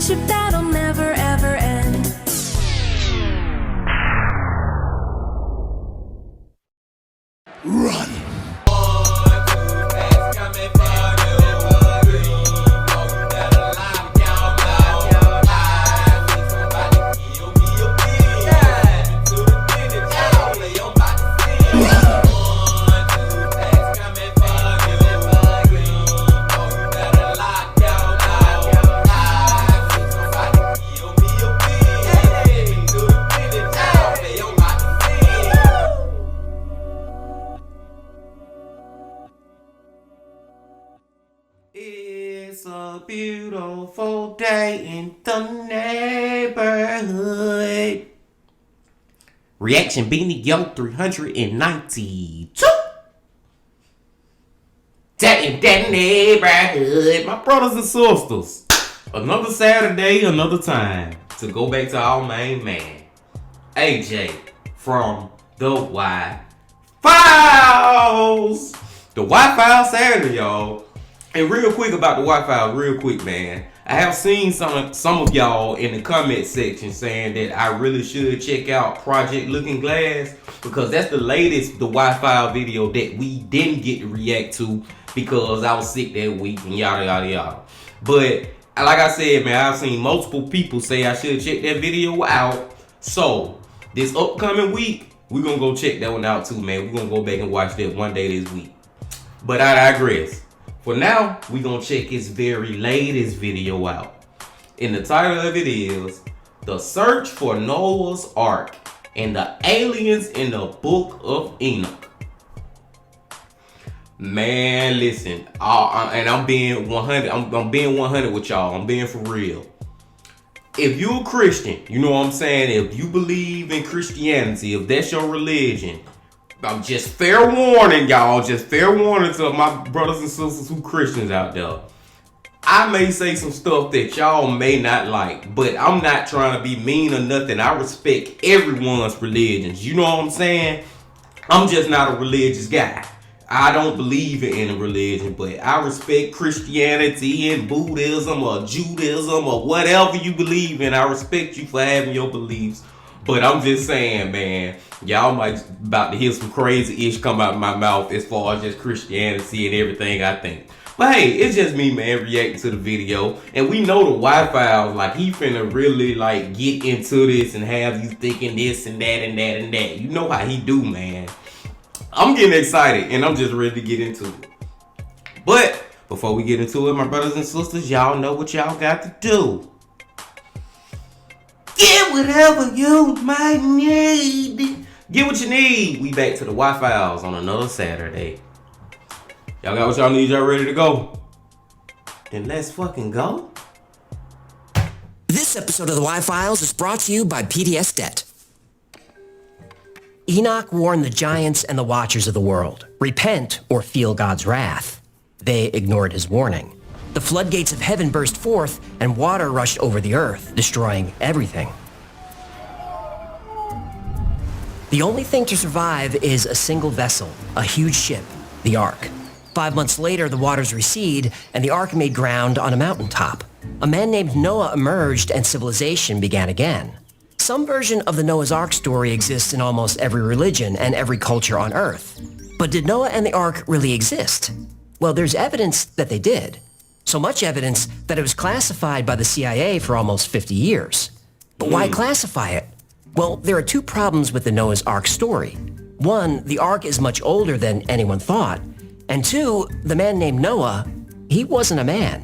friendship that'll never ever end. Run! It's a beautiful day in the neighborhood. Reaction Beanie Yo 392. Day in that neighborhood. My brothers and sisters. Another Saturday, another time to go back to our main man, AJ from the Y Files. The Y Files Saturday, y'all. And real quick about the Wi-Fi, real quick, man. I have seen some of y'all in the comment section saying that I really should check out Project Looking Glass because that's the latest the Wi-Fi video that we didn't get to react to because I was sick that week and yada yada yada. But like I said, man, I've seen multiple people say I should check that video out. So this upcoming week, we're gonna go check that one out too, man. We're gonna go back and watch that one day this week. But I digress. For now, we're going to check his very latest video out. And the title of it is The Search for Noah's Ark and the Aliens in the Book of Enoch. Man, listen. And I'm being 100. I'm being 100 with y'all. I'm being for real. If you're a Christian, you know what I'm saying? If you believe in Christianity, if that's your religion, I'm just fair warning, y'all. Just fair warning to my brothers and sisters who Christians out there. I may say some stuff that y'all may not like, but I'm not trying to be mean or nothing. I respect everyone's religions. You know what I'm saying? I'm just not a religious guy. I don't believe in any religion, but I respect Christianity and Buddhism or Judaism or whatever you believe in. I respect you for having your beliefs. But I'm just saying, man, y'all might about to hear some crazy ish come out of my mouth as far as just Christianity and everything I think. But hey, it's just me, man, reacting to the video. And we know the Wi-Fi, like, he finna really, like, get into this and have you thinking this and that and that and that. You know how he do, man. I'm getting excited and I'm just ready to get into it. But before we get into it, my brothers and sisters, y'all know what y'all got to do. Get whatever you might need. Get what you need. We back to the Y-Files on another Saturday. Y'all got what y'all need? Y'all ready to go? Then let's fucking go. This episode of the Y-Files is brought to you by PDS Debt. Enoch warned the giants and the watchers of the world, repent or feel God's wrath. They ignored his warning. The floodgates of heaven burst forth, and water rushed over the earth, destroying everything. The only thing to survive is a single vessel, a huge ship, the Ark. 5 months later, the waters recede, and the Ark made ground on a mountaintop. A man named Noah emerged, and civilization began again. Some version of the Noah's Ark story exists in almost every religion and every culture on Earth. But did Noah and the Ark really exist? Well, there's evidence that they did. So much evidence that it was classified by the CIA for almost 50 years. But why classify it? Well, there are two problems with the Noah's Ark story. One, the Ark is much older than anyone thought. And two, the man named Noah, he wasn't a man.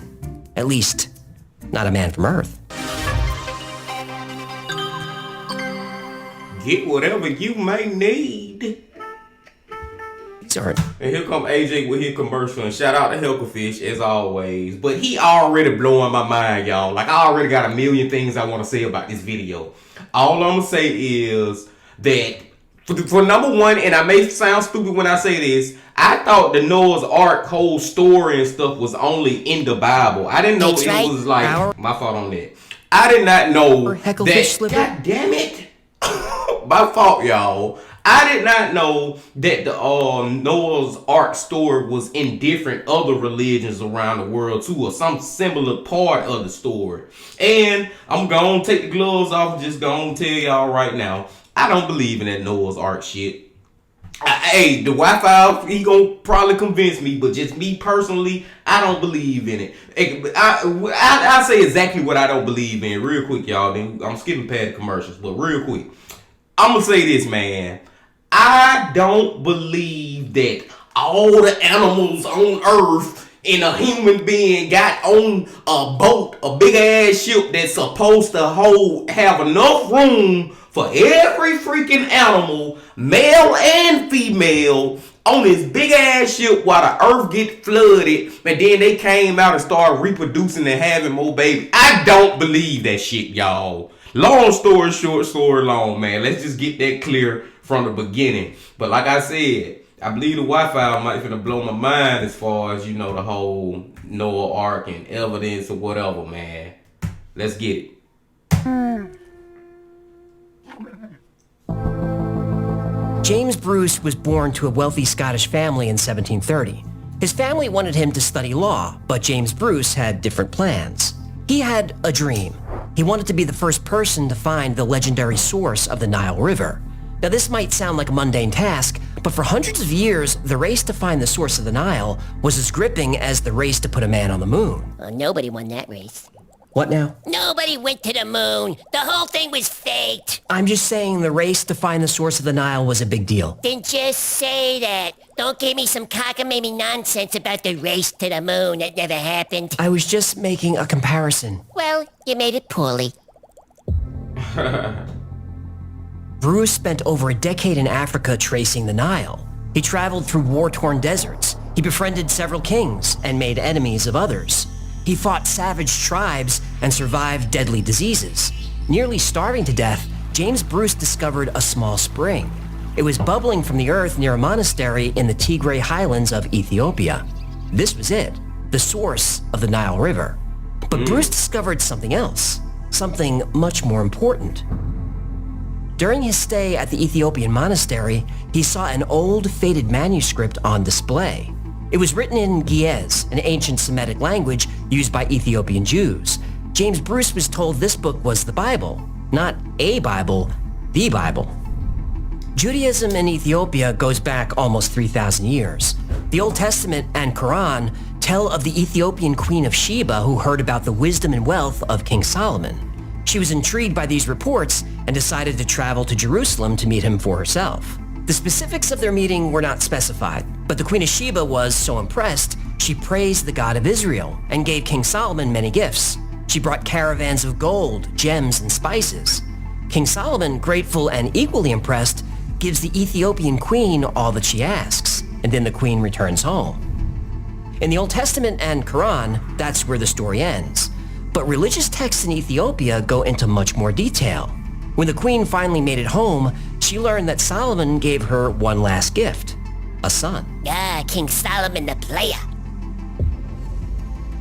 At least, not a man from Earth. Get whatever you may need. Sorry. And here come AJ with his commercial, and shout out to Helkafish as always. But he already blowing my mind, y'all. Like, I already got a million things I want to say about this video. All I'm gonna say is that for number one, and I may sound stupid when I say this, I thought the Noah's Ark whole story and stuff was only in the Bible. I didn't know it was like my fault on that. I did not know that. God damn it. My fault, y'all. I did not know that the Noah's Ark story was in different other religions around the world too, or some similar part of the story. And I'm gonna take the gloves off and just gonna tell y'all right now, I don't believe in that Noah's Ark shit. Hey, the Wi-Fi, he gonna probably convince me, but just me personally, I don't believe in it. I'll say exactly what I don't believe in real quick, y'all. Then I'm skipping past the commercials, but real quick. I'm gonna say this, man. I don't believe that all the animals on Earth and a human being got on a boat, a big ass ship that's supposed to have enough room for every freaking animal, male and female, on this big ass ship while the earth get flooded, and then they came out and started reproducing and having more babies. I don't believe that shit, y'all. Long story short, story long, man. Let's just get that clear from the beginning. But like I said, I believe the Wi-Fi might finna blow my mind as far as, the whole Noah Ark and evidence or whatever, man. Let's get it. James Bruce was born to a wealthy Scottish family in 1730. His family wanted him to study law, but James Bruce had different plans. He had a dream. He wanted to be the first person to find the legendary source of the Nile River. Now, this might sound like a mundane task, but for hundreds of years, the race to find the source of the Nile was as gripping as the race to put a man on the moon. Nobody won that race. What now? Nobody went to the moon. The whole thing was faked. I'm just saying the race to find the source of the Nile was a big deal. Then just say that. Don't give me some cockamamie nonsense about the race to the moon. That never happened. I was just making a comparison. Well, you made it poorly. Bruce spent over a decade in Africa tracing the Nile. He traveled through war-torn deserts. He befriended several kings and made enemies of others. He fought savage tribes and survived deadly diseases. Nearly starving to death, James Bruce discovered a small spring. It was bubbling from the earth near a monastery in the Tigray highlands of Ethiopia. This was it, the source of the Nile River. But Bruce discovered something else, something much more important. During his stay at the Ethiopian monastery, he saw an old, faded manuscript on display. It was written in Ge'ez, an ancient Semitic language used by Ethiopian Jews. James Bruce was told this book was the Bible. Not a Bible, the Bible. Judaism in Ethiopia goes back almost 3,000 years. The Old Testament and Quran tell of the Ethiopian Queen of Sheba who heard about the wisdom and wealth of King Solomon. She was intrigued by these reports and decided to travel to Jerusalem to meet him for herself. The specifics of their meeting were not specified, but the Queen of Sheba was so impressed, she praised the God of Israel and gave King Solomon many gifts. She brought caravans of gold, gems, and spices. King Solomon, grateful and equally impressed, gives the Ethiopian queen all that she asks, and then the queen returns home. In the Old Testament and Quran, that's where the story ends. But religious texts in Ethiopia go into much more detail. When the queen finally made it home, she learned that Solomon gave her one last gift, a son. King Solomon the player.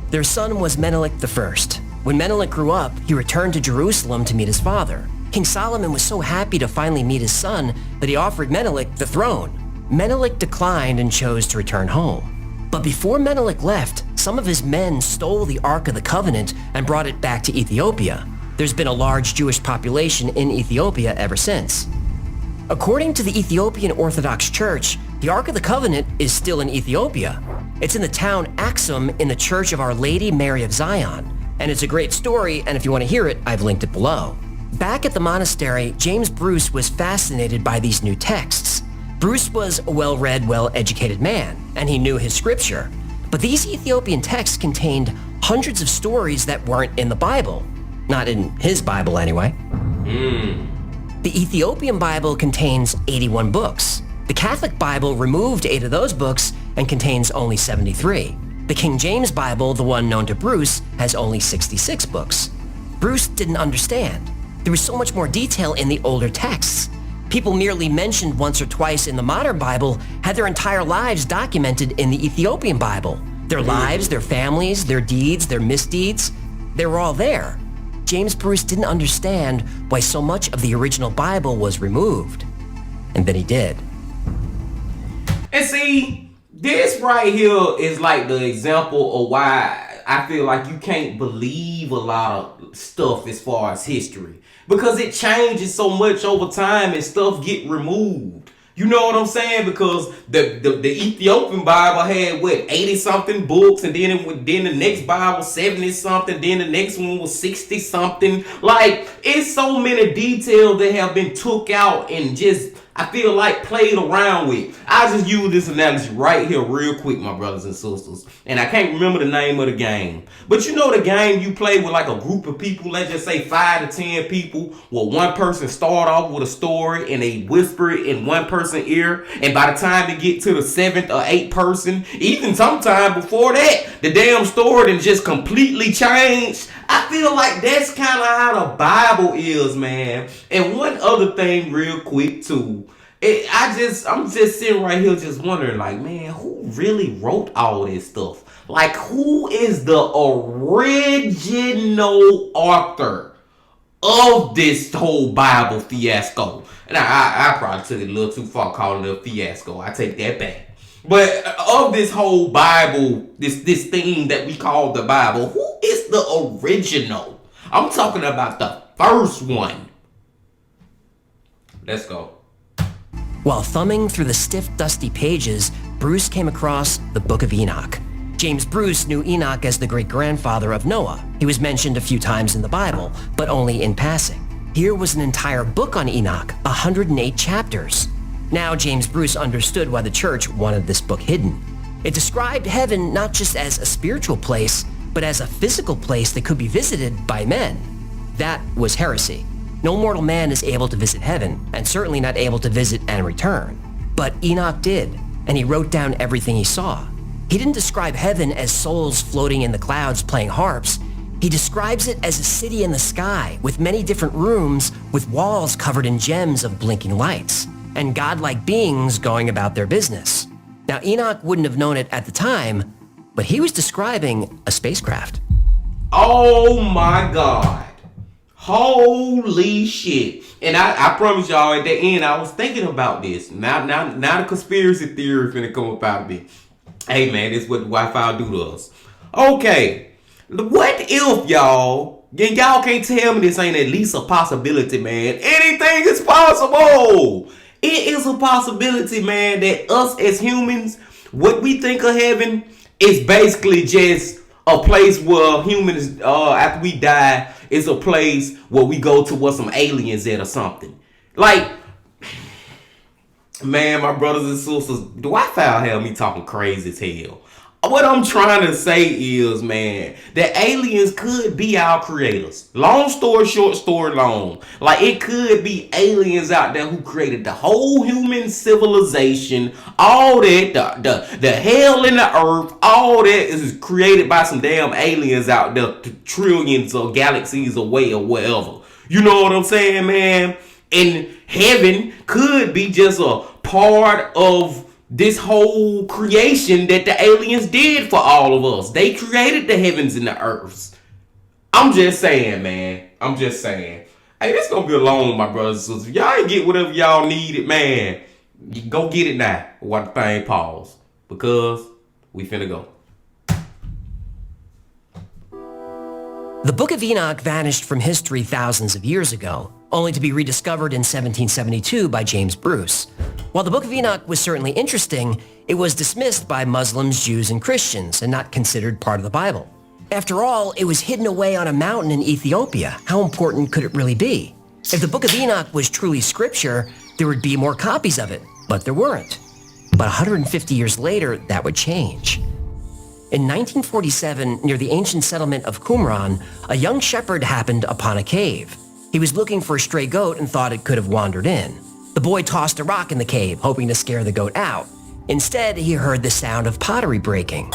Their son was Menelik I. When Menelik grew up, he returned to Jerusalem to meet his father. King Solomon was so happy to finally meet his son that he offered Menelik the throne. Menelik declined and chose to return home. But before Menelik left, some of his men stole the Ark of the Covenant and brought it back to Ethiopia. There's been a large Jewish population in Ethiopia ever since. According to the Ethiopian Orthodox Church, the Ark of the Covenant is still in Ethiopia. It's in the town Axum in the Church of Our Lady Mary of Zion. And it's a great story, and if you want to hear it, I've linked it below. Back at the monastery, James Bruce was fascinated by these new texts. Bruce was a well-read, well-educated man, and he knew his scripture. But these Ethiopian texts contained hundreds of stories that weren't in the Bible. Not in his Bible, anyway. The Ethiopian Bible contains 81 books. The Catholic Bible removed 8 of those books and contains only 73. The King James Bible, the one known to Bruce, has only 66 books. Bruce didn't understand. There was so much more detail in the older texts. People merely mentioned once or twice in the modern Bible had their entire lives documented in the Ethiopian Bible. Their lives, their families, their deeds, their misdeeds, they were all there. James Bruce didn't understand why so much of the original Bible was removed. and then he did. And see, this right here is like the example of why I feel like you can't believe a lot of stuff as far as history. Because it changes so much over time and stuff get removed. You know what I'm saying? Because the Ethiopian Bible had what, 80 something books, and then the next Bible 70 something, then the next one was 60 something. Like, it's so many details that have been took out and just, I feel like, played around with. I'll just use this analogy right here real quick, my brothers and sisters. And I can't remember the name of the game. But you know the game you play with like a group of people, let's just say 5 to 10 people, where one person start off with a story and they whisper it in one person's ear. And by the time they get to the 7th or 8th person, even sometime before that, the damn story done just completely changed. I feel like that's kind of how the Bible is, man. And one other thing real quick too. I'm just sitting right here just wondering, like, man, who really wrote all this stuff? Like, who is the original author of this whole Bible fiasco? And I probably took it a little too far calling it a fiasco. I take that back. But of this whole Bible, this thing that we call the Bible, who is the original? I'm talking about the first one. Let's go. While thumbing through the stiff, dusty pages, Bruce came across the Book of Enoch. James Bruce knew Enoch as the great-grandfather of Noah. He was mentioned a few times in the Bible, but only in passing. Here was an entire book on Enoch, 108 chapters. Now James Bruce understood why the church wanted this book hidden. It described heaven not just as a spiritual place, but as a physical place that could be visited by men. That was heresy. No mortal man is able to visit heaven, and certainly not able to visit and return. But Enoch did, and he wrote down everything he saw. He didn't describe heaven as souls floating in the clouds playing harps. He describes it as a city in the sky with many different rooms with walls covered in gems of blinking lights, and godlike beings going about their business. Now, Enoch wouldn't have known it at the time, but he was describing a spacecraft. Oh my God. Holy shit. And I promise y'all at the end, I was thinking about this. Now the conspiracy theory finna come up out of me. Hey man, this is what the Wi-Fi do to us. Okay. What if y'all can't tell me this ain't at least a possibility, man. Anything is possible. It is a possibility, man, that us as humans, what we think of heaven is basically just a place where humans, after we die, is a place where we go to where some aliens at or something. Like, man, my brothers and sisters, Wi-Fi have me talking crazy as hell. What I'm trying to say is, man, that aliens could be our creators. Long story short, story long. Like, it could be aliens out there who created the whole human civilization. All that, the hell in the earth, all that is created by some damn aliens out there trillions of galaxies away or wherever. You know what I'm saying, man? And heaven could be just a part of this whole creation that the aliens did for all of us. They created the heavens and the earths. I'm just saying, man. I'm just saying. Hey, this gonna be a long one, my brothers and sisters. If y'all ain't get whatever y'all needed, man, you go get it now while the thing pause. Because we finna go. The Book of Enoch vanished from history thousands of years ago, only to be rediscovered in 1772 by James Bruce. While the Book of Enoch was certainly interesting, it was dismissed by Muslims, Jews, and Christians and not considered part of the Bible. After all, it was hidden away on a mountain in Ethiopia. How important could it really be? If the Book of Enoch was truly scripture, there would be more copies of it, but there weren't. But 150 years later, that would change. In 1947, near the ancient settlement of Qumran, a young shepherd happened upon a cave. He was looking for a stray goat and thought it could have wandered in. The boy tossed a rock in the cave, hoping to scare the goat out. Instead, he heard the sound of pottery breaking.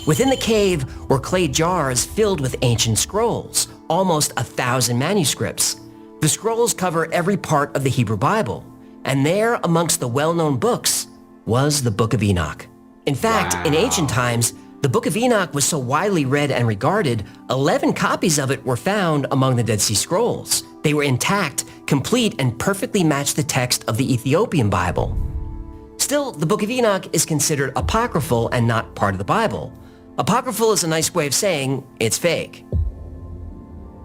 Within the cave were clay jars filled with ancient scrolls, almost 1,000 manuscripts. The scrolls cover every part of the Hebrew Bible, and there, amongst the well-known books, was the Book of Enoch. In fact, in ancient times, the Book of Enoch was so widely read and regarded, 11 copies of it were found among the Dead Sea Scrolls. They were intact, complete and perfectly match the text of the Ethiopian Bible. Still, the Book of Enoch is considered apocryphal and not part of the Bible. Apocryphal is a nice way of saying it's fake.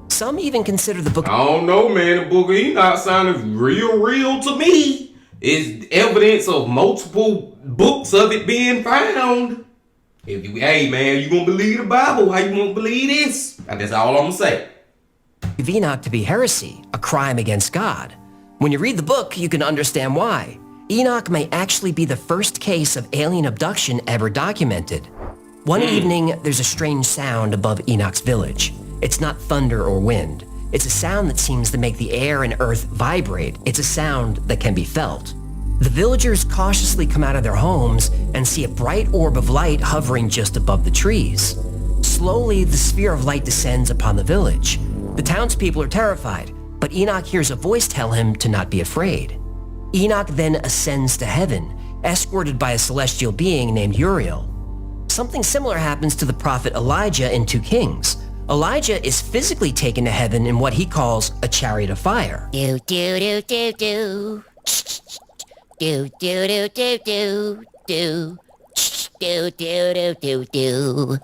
Some even consider the book... I don't know, man. The Book of Enoch sounded real to me. It's evidence of multiple books of it being found. Hey, man, you gonna believe the Bible? How you gonna believe this? That's all I'm gonna say. Of Enoch to be heresy, a crime against God. When you read the book, you can understand why. Enoch may actually be the first case of alien abduction ever documented. One evening, there's a strange sound above Enoch's village. It's not thunder or wind. It's a sound that seems to make the air and earth vibrate. It's a sound that can be felt. The villagers cautiously come out of their homes and see a bright orb of light hovering just above the trees. Slowly, the sphere of light descends upon the village. The townspeople are terrified, but Enoch hears a voice tell him to not be afraid. Enoch then ascends to heaven, escorted by a celestial being named Uriel. Something similar happens to the prophet Elijah in 2 Kings. Elijah is physically taken to heaven in what he calls a chariot of fire. Do do do do do. Do do do do do do. Do do do do do.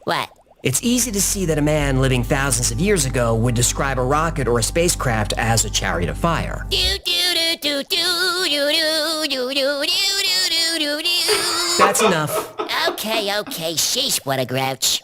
What? It's easy to see that a man living thousands of years ago would describe a rocket or a spacecraft as a chariot of fire. Do do do do do do do do do do do do. That's enough. Okay, sheesh, what a grouch.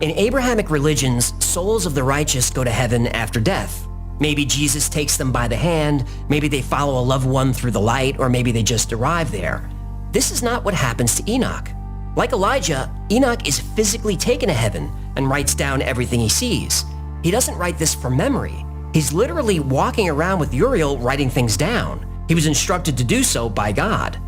In Abrahamic religions, souls of the righteous go to heaven after death. Maybe Jesus takes them by the hand, maybe they follow a loved one through the light, or maybe they just arrive there. This is not what happens to Enoch. Like Elijah, Enoch is physically taken to heaven and writes down everything he sees. He doesn't write this from memory. He's literally walking around with Uriel writing things down. He was instructed to do so by God.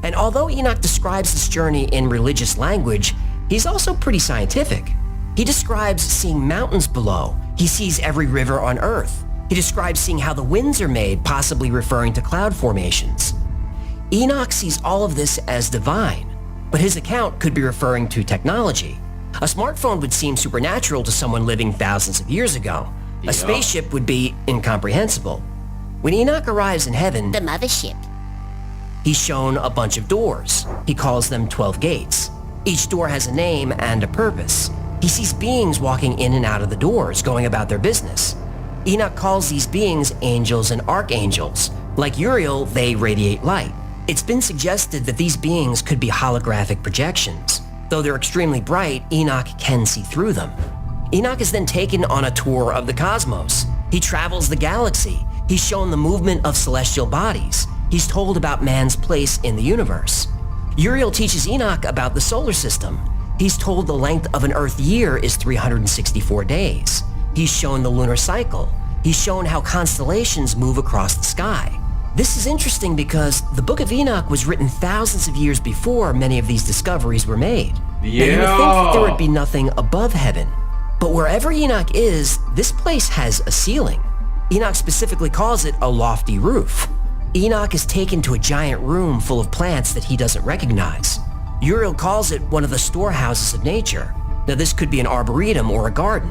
And although Enoch describes this journey in religious language, he's also pretty scientific. He describes seeing mountains below. He sees every river on earth. He describes seeing how the winds are made, possibly referring to cloud formations. Enoch sees all of this as divine, but his account could be referring to technology. A smartphone would seem supernatural to someone living thousands of years ago. A spaceship would be incomprehensible. When Enoch arrives in heaven, The mothership. he's shown a bunch of doors. He calls them 12 gates. Each door has a name and a purpose. He sees beings walking in and out of the doors, going about their business. Enoch calls these beings angels and archangels. Like Uriel, they radiate light. It's been suggested that these beings could be holographic projections. Though they're extremely bright, Enoch can see through them. Enoch is then taken on a tour of the cosmos. He travels the galaxy. He's shown the movement of celestial bodies. He's told about man's place in the universe. Uriel teaches Enoch about the solar system. He's told the length of an Earth year is 364 days. He's shown the lunar cycle. He's shown how constellations move across the sky. This is interesting because the Book of Enoch was written thousands of years before many of these discoveries were made. Now, you would think that there would be nothing above heaven. But wherever Enoch is, this place has a ceiling. Enoch specifically calls it a lofty roof. Enoch is taken to a giant room full of plants that he doesn't recognize. Uriel calls it one of the storehouses of nature. Now, this could be an arboretum or a garden.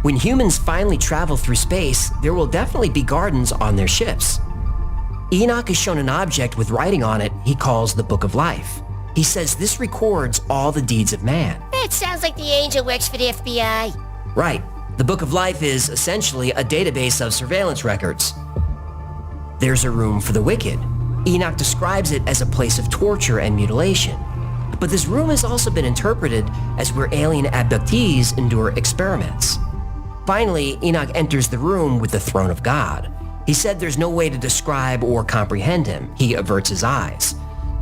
When humans finally travel through space, there will definitely be gardens on their ships. Enoch is shown an object with writing on it he calls the Book of Life. He says this records all the deeds of man. That sounds like the angel works for the FBI. Right. The Book of Life is essentially a database of surveillance records. There's a room for the wicked. Enoch describes it as a place of torture and mutilation. But this room has also been interpreted as where alien abductees endure experiments. Finally, Enoch enters the room with the throne of God. He said there's no way to describe or comprehend him. He averts his eyes.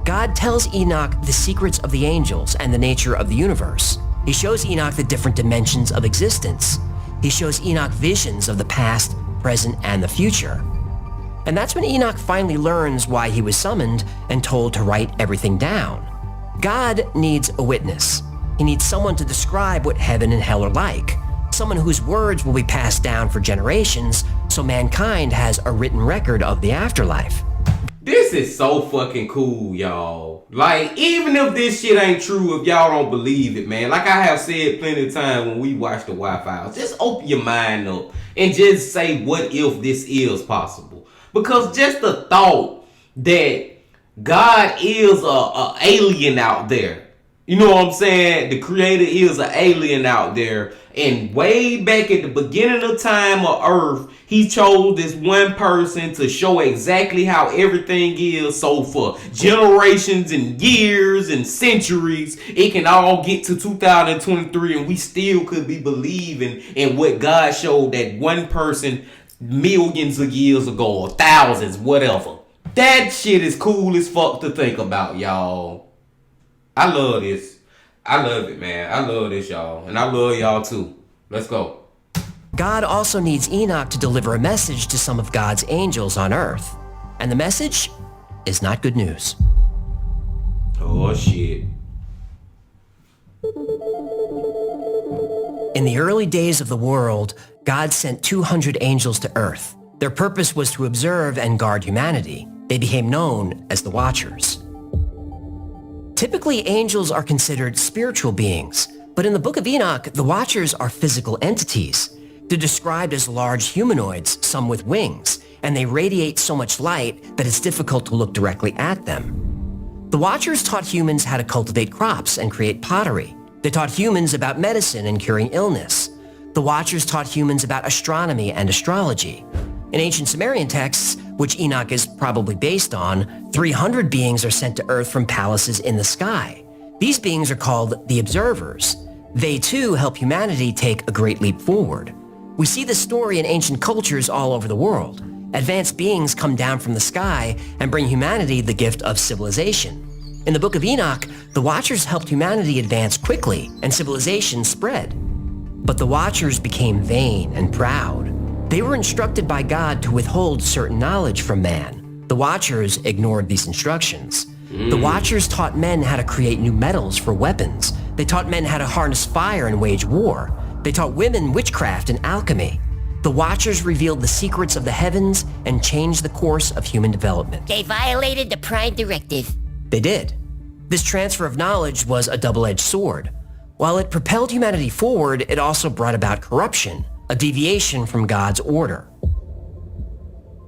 God tells Enoch the secrets of the angels and the nature of the universe. He shows Enoch the different dimensions of existence. He shows Enoch visions of the past, present, and the future. And that's when Enoch finally learns why he was summoned and told to write everything down. God needs a witness. He needs someone to describe what heaven and hell are like. Someone whose words will be passed down for generations so mankind has a written record of the afterlife. This is so fucking cool, y'all. Like, even if this shit ain't true, if y'all don't believe it, man, like I have said plenty of times when we watch the Wi-Fi, just open your mind up and just say, what if this is possible? Because just the thought that God is a alien out there. You know what I'm saying? The creator is an alien out there. And way back at the beginning of time of Earth, he chose this one person to show exactly how everything is. So for generations and years and centuries, it can all get to 2023 and we still could be believing in what God showed that one person millions of years ago or thousands, whatever. That shit is cool as fuck to think about, y'all. I love this. I love it, man. I love this, y'all. And I love y'all too. Let's go. God also needs Enoch to deliver a message to some of God's angels on earth. And the message is not good news. Oh, shit. In the early days of the world, God sent 200 angels to earth. Their purpose was to observe and guard humanity. They became known as the Watchers. Typically, angels are considered spiritual beings, but in the Book of Enoch, the Watchers are physical entities. They're described as large humanoids, some with wings, and they radiate so much light that it's difficult to look directly at them. The Watchers taught humans how to cultivate crops and create pottery. They taught humans about medicine and curing illness. The Watchers taught humans about astronomy and astrology. In ancient Sumerian texts, which Enoch is probably based on, 300 beings are sent to Earth from palaces in the sky. These beings are called the Observers. They too help humanity take a great leap forward. We see this story in ancient cultures all over the world. Advanced beings come down from the sky and bring humanity the gift of civilization. In the Book of Enoch, the Watchers helped humanity advance quickly and civilization spread. But the Watchers became vain and proud. They were instructed by God to withhold certain knowledge from man. The Watchers ignored these instructions. The Watchers taught men how to create new metals for weapons. They taught men how to harness fire and wage war. They taught women witchcraft and alchemy. The Watchers revealed the secrets of the heavens and changed the course of human development. They violated the Prime Directive. They did. This transfer of knowledge was a double-edged sword. While it propelled humanity forward, it also brought about corruption, a deviation from God's order.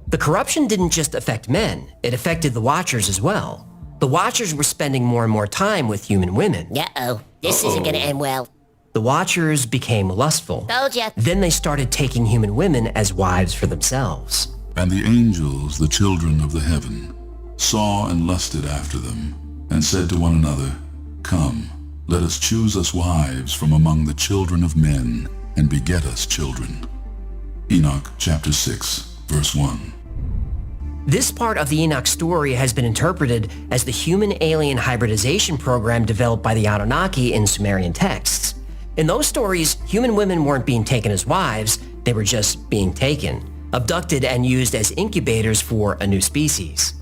The corruption didn't just affect men, it affected the Watchers as well. The Watchers were spending more and more time with human women. Uh-oh. This isn't gonna end well. The Watchers became lustful. Told ya. Then they started taking human women as wives for themselves. And the angels, the children of the heaven, saw and lusted after them, and said to one another, Come, let us choose us wives from among the children of men, and beget us children. Enoch chapter 6, verse 1. This part of the Enoch story has been interpreted as the human-alien hybridization program developed by the Anunnaki in Sumerian texts. In those stories, human women weren't being taken as wives, they were just being taken, abducted and used as incubators for a new species.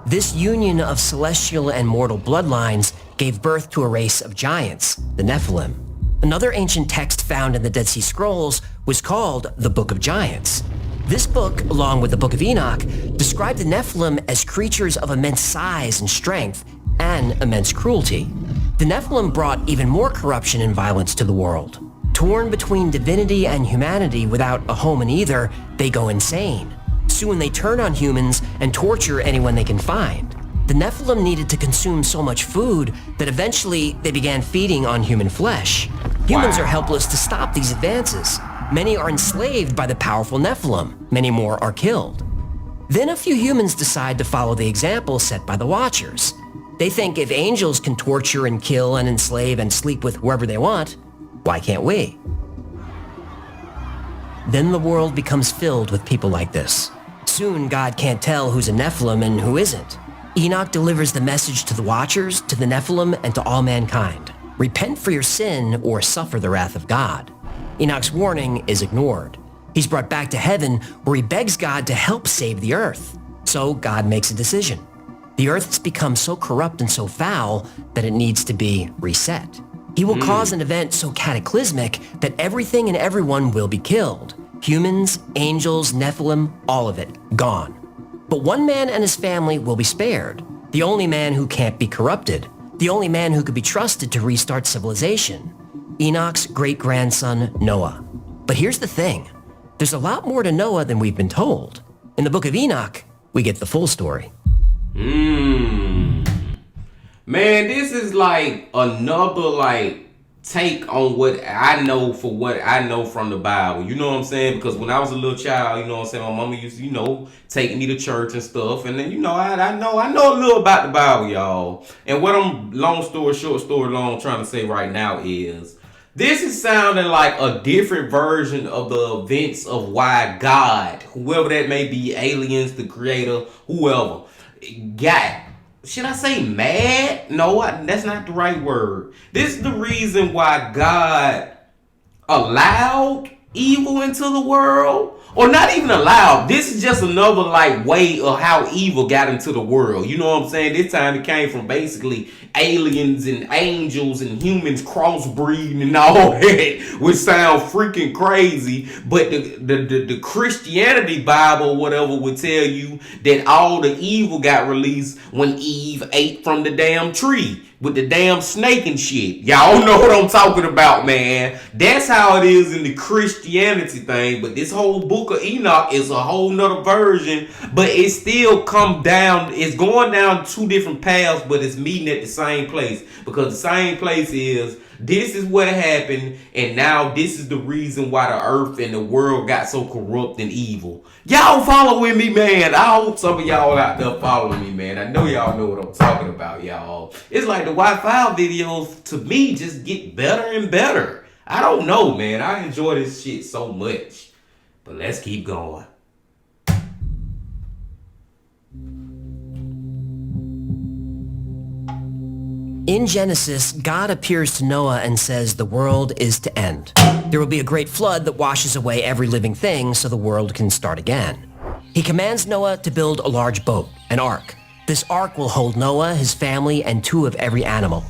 This union of celestial and mortal bloodlines gave birth to a race of giants, the Nephilim. Another ancient text found in the Dead Sea Scrolls was called the Book of Giants. This book, along with the Book of Enoch, described the Nephilim as creatures of immense size and strength and immense cruelty. The Nephilim brought even more corruption and violence to the world. Torn between divinity and humanity without a home in either, they go insane. Soon they turn on humans and torture anyone they can find. The Nephilim needed to consume so much food that eventually they began feeding on human flesh. Humans are helpless to stop these advances. Many are enslaved by the powerful Nephilim. Many more are killed. Then a few humans decide to follow the example set by the Watchers. They think if angels can torture and kill and enslave and sleep with whoever they want, why can't we? Then the world becomes filled with people like this. Soon God can't tell who's a Nephilim and who isn't. Enoch delivers the message to the Watchers, to the Nephilim, and to all mankind. Repent for your sin or suffer the wrath of God. Enoch's warning is ignored. He's brought back to heaven where he begs God to help save the earth. So God makes a decision. The earth has become so corrupt and so foul that it needs to be reset. He will cause an event so cataclysmic that everything and everyone will be killed. Humans, angels, Nephilim, all of it, gone. But one man and his family will be spared. The only man who can't be corrupted. The only man who could be trusted to restart civilization. Enoch's great-grandson, Noah. But here's the thing. There's a lot more to Noah than we've been told. In the book of Enoch, we get the full story. Man, this is like another take on what I know from the Bible. You know what I'm saying? Because when I was a little child, you know what I'm saying, my mama used to, take me to church and stuff. And then, I know a little about the Bible, y'all. And what I'm, long story short, story long, trying to say right now is, this is sounding like a different version of the events of why God, whoever that may be, aliens, the creator, whoever, got, should I say mad? No, that's not the right word. This is the reason why God allowed evil into the world. Or not even allowed. This is just another way of how evil got into the world. You know what I'm saying? This time it came from basically aliens and angels and humans crossbreeding and all that, which sound freaking crazy. But the Christianity Bible, whatever, would tell you that all the evil got released when Eve ate from the damn tree with the damn snake and shit. Y'all know what I'm talking about, man. That's how it is in the Christianity thing. But this whole book of Enoch is a whole nother version. But it still come down, it's going down two different paths, but it's meeting at the same place. Because the same place is, this is what happened, and now this is the reason why the earth and the world got so corrupt and evil. Y'all following me, man? I hope some of y'all out there following me, man. I know y'all know what I'm talking about, y'all. It's like the Wi-Fi videos, to me, just get better and better. I don't know, man. I enjoy this shit so much. But let's keep going. In Genesis, God appears to Noah and says the world is to end. There will be a great flood that washes away every living thing so the world can start again. He commands Noah to build a large boat, an ark. This ark will hold Noah, his family, and 2 of every animal.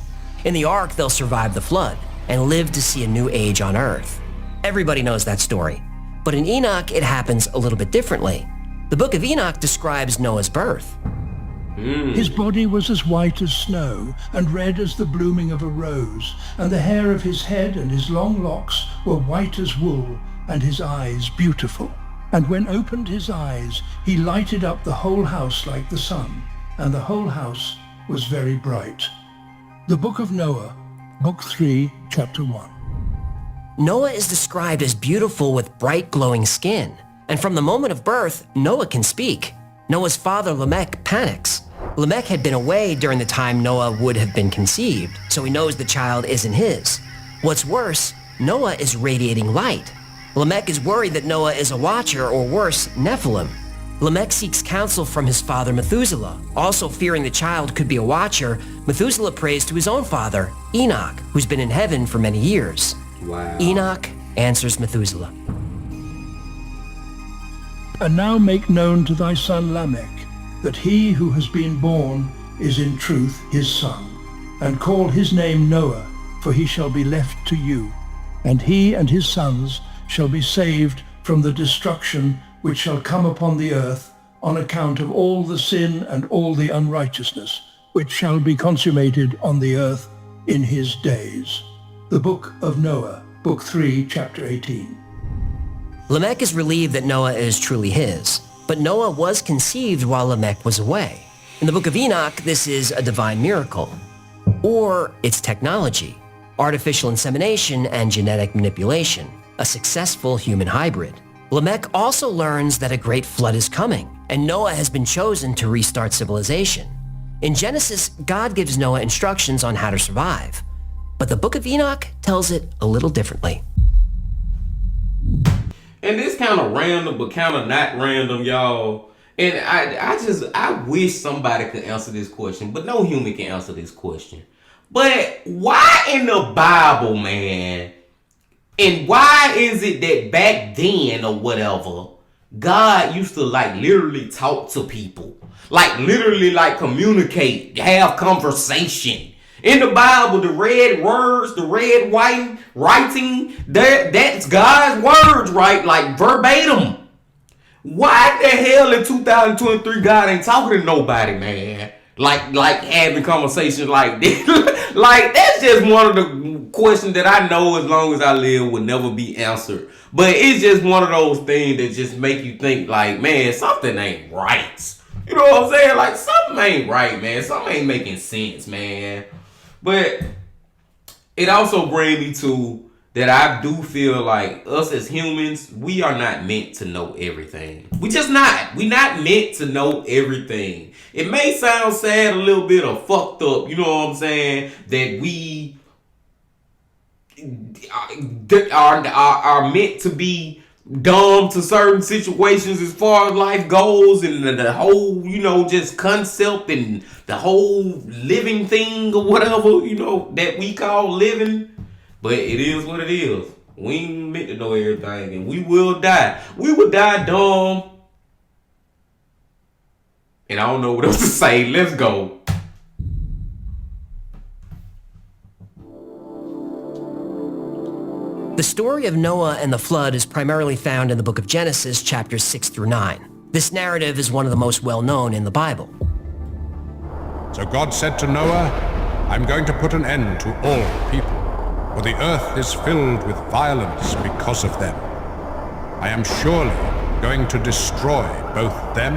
In the ark, they'll survive the flood and live to see a new age on earth. Everybody knows that story. But in Enoch, it happens a little bit differently. The book of Enoch describes Noah's birth. His body was as white as snow, and red as the blooming of a rose, and the hair of his head and his long locks were white as wool, and his eyes beautiful. And when opened his eyes, he lighted up the whole house like the sun, and the whole house was very bright. The Book of Noah, Book 3, Chapter 1. Noah is described as beautiful with bright glowing skin, and from the moment of birth, Noah can speak. Noah's father Lamech panics. Lamech had been away during the time Noah would have been conceived, so he knows the child isn't his. What's worse, Noah is radiating light. Lamech is worried that Noah is a watcher, or worse, Nephilim. Lamech seeks counsel from his father Methuselah. Also fearing the child could be a watcher, Methuselah prays to his own father, Enoch, who's been in heaven for many years. Wow. Enoch answers Methuselah. And now make known to thy son Lamech, that he who has been born is in truth his son, and call his name Noah, for he shall be left to you, and he and his sons shall be saved from the destruction which shall come upon the earth on account of all the sin and all the unrighteousness which shall be consummated on the earth in his days. The Book of Noah, Book 3, Chapter 18. Lamech is relieved that Noah is truly his, but Noah was conceived while Lamech was away. In the book of Enoch, this is a divine miracle. Or it's technology, artificial insemination and genetic manipulation, a successful human hybrid. Lamech also learns that a great flood is coming, and Noah has been chosen to restart civilization. In Genesis, God gives Noah instructions on how to survive, but the book of Enoch tells it a little differently. And this kind of random, but kind of not random, y'all. And I wish somebody could answer this question, but no human can answer this question. But why in the Bible, man? And why is it that back then or whatever, God used to like literally talk to people. Like literally like communicate, have conversation. In the Bible, the red words, the red white writing, that's God's words, right? Like verbatim. Why the hell in 2023 God ain't talking to nobody, man? Like having conversations like this. Like that's just one of the questions that I know as long as I live will never be answered. But it's just one of those things that just make you think like, man, something ain't right. You know what I'm saying? Like something ain't right, man. Something ain't making sense, man. But it also brings me to that I do feel like us as humans, we are not meant to know everything. We just not. We not meant to know everything. It may sound sad, a little bit or fucked up, you know what I'm saying, that we are meant to be dumb to certain situations as far as life goes, and the whole, you know, just concept and the whole living thing or whatever, you know, that we call living. But it is what it is. We ain't meant to know everything, and we will die. We will die dumb. And I don't know what else to say. Let's go. The story of Noah and the flood is primarily found in the book of Genesis, chapters 6 through 9. This narrative is one of the most well-known in the Bible. So God said to Noah, I'm going to put an end to all people, for the earth is filled with violence because of them. I am surely going to destroy both them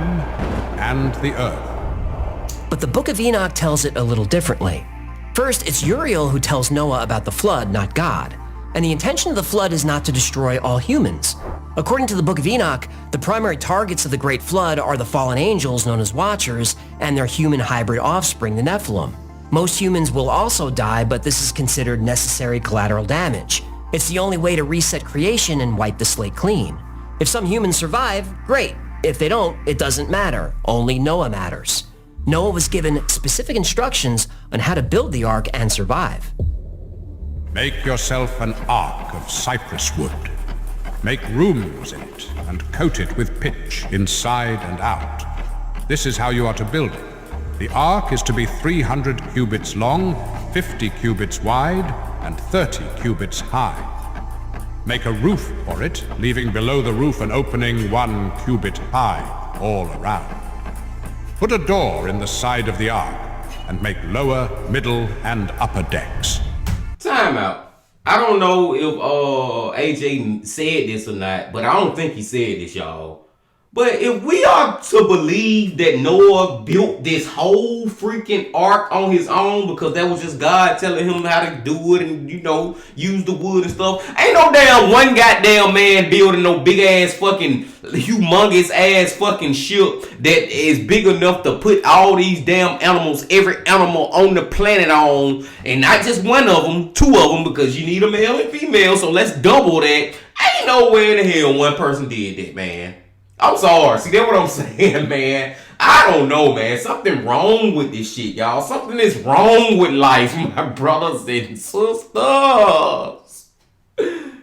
and the earth. But the book of Enoch tells it a little differently. First, it's Uriel who tells Noah about the flood, not God. And the intention of the flood is not to destroy all humans. According to the book of Enoch, the primary targets of the great flood are the fallen angels known as Watchers and their human hybrid offspring, the Nephilim. Most humans will also die, but this is considered necessary collateral damage. It's the only way to reset creation and wipe the slate clean. If some humans survive, great. If they don't, it doesn't matter. Only Noah matters. Noah was given specific instructions on how to build the ark and survive. Make yourself an ark of cypress wood. Make rooms in it and coat it with pitch inside and out. This is how you are to build it. The ark is to be 300 cubits long, 50 cubits wide, and 30 cubits high. Make a roof for it, leaving below the roof an opening 1 cubit high all around. Put a door in the side of the ark and make lower, middle, and upper decks. Time out. I don't know if AJ said this or not, but I don't think he said this, y'all. But if we are to believe that Noah built this whole freaking ark on his own because that was just God telling him how to do it and, you know, use the wood and stuff. Ain't no damn one goddamn man building no big ass fucking humongous ass fucking ship that is big enough to put all these damn animals, every animal on the planet on, and not just one of them, 2 of them, because you need a male and female, so let's double that. Ain't nowhere in the hell one person did that, man. I'm sorry. See, that's what I'm saying, man. I don't know, man. Something wrong with this shit, y'all. Something is wrong with life, my brothers and sisters.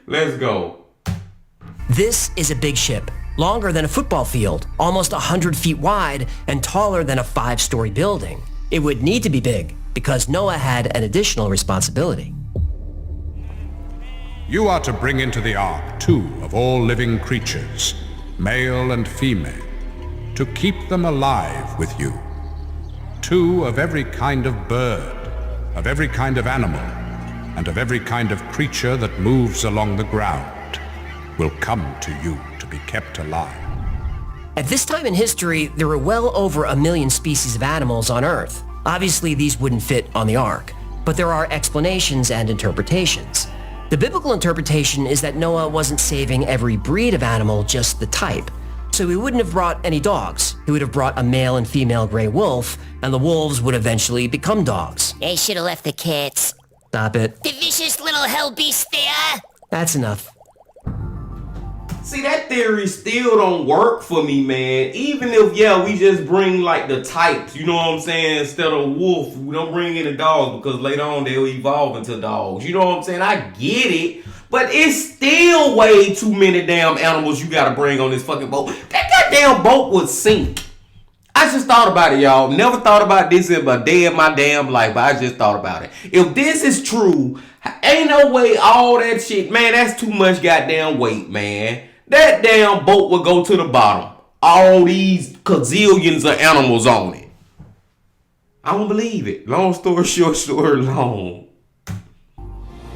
Let's go. This is a big ship, longer than a football field, almost 100 feet wide, and taller than a 5-story building. It would need to be big because Noah had an additional responsibility. You are to bring into the ark 2 of all living creatures, male and female, to keep them alive with you. 2 of every kind of bird, of every kind of animal, and of every kind of creature that moves along the ground will come to you to be kept alive. At this time in history, there were well over 1 million species of animals on Earth. Obviously, these wouldn't fit on the ark, but there are explanations and interpretations. The biblical interpretation is that Noah wasn't saving every breed of animal, just the type. So he wouldn't have brought any dogs. He would have brought a male and female gray wolf, and the wolves would eventually become dogs. They should have left the cats. Stop it. The vicious little hell beast there. That's enough. See, that theory still don't work for me, man. Even if, yeah, we just bring like the types, you know what I'm saying? Instead of wolf, we don't bring in the dogs because later on they'll evolve into dogs. You know what I'm saying? I get it, but it's still way too many damn animals you gotta bring on this fucking boat. That goddamn boat would sink. I just thought about it, y'all. Never thought about this in a day of my damn life, but I just thought about it. If this is true, ain't no way all that shit, man, that's too much goddamn weight, man. That damn boat would go to the bottom. All these gazillions of animals on it. I don't believe it. Long story short, story long.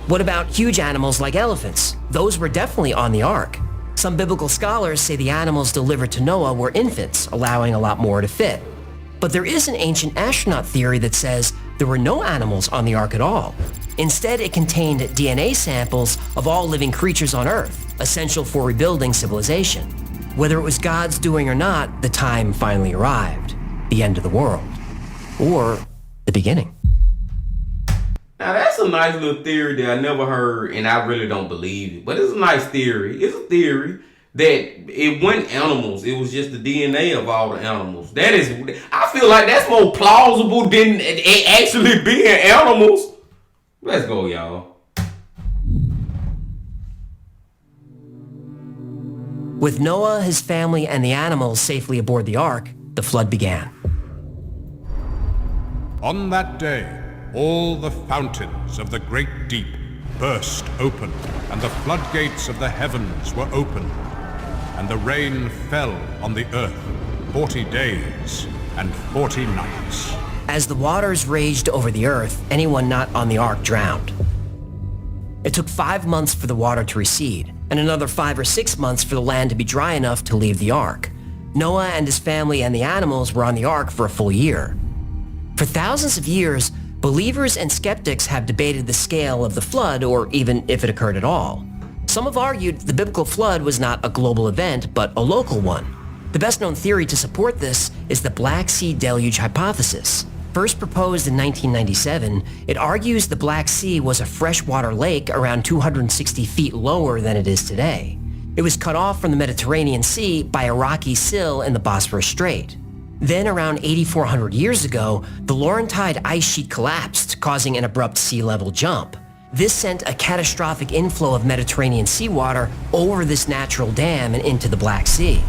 What about huge animals like elephants? Those were definitely on the ark. Some biblical scholars say the animals delivered to Noah were infants, allowing a lot more to fit. But there is an ancient astronaut theory that says there were no animals on the ark at all. Instead, it contained DNA samples of all living creatures on Earth, essential for rebuilding civilization. Whether it was God's doing or not, the time finally arrived. The end of the world. Or the beginning. Now that's a nice little theory that I never heard, and I really don't believe it. But it's a nice theory. It's a theory that it wasn't animals. It was just the DNA of all the animals. That is, I feel like that's more plausible than it actually being animals. Let's go, y'all. With Noah, his family, and the animals safely aboard the ark, the flood began. On that day, all the fountains of the great deep burst open, and the floodgates of the heavens were opened, and the rain fell on the earth 40 days and 40 nights. As the waters raged over the earth, anyone not on the ark drowned. It took 5 months for the water to recede, and another 5 or 6 months for the land to be dry enough to leave the ark. Noah and his family and the animals were on the ark for a full year. For thousands of years, believers and skeptics have debated the scale of the flood, or even if it occurred at all. Some have argued the biblical flood was not a global event, but a local one. The best-known theory to support this is the Black Sea deluge hypothesis. First proposed in 1997, it argues the Black Sea was a freshwater lake around 260 feet lower than it is today. It was cut off from the Mediterranean Sea by a rocky sill in the Bosphorus Strait. Then, around 8,400 years ago, the Laurentide ice sheet collapsed, causing an abrupt sea level jump. This sent a catastrophic inflow of Mediterranean seawater over this natural dam and into the Black Sea.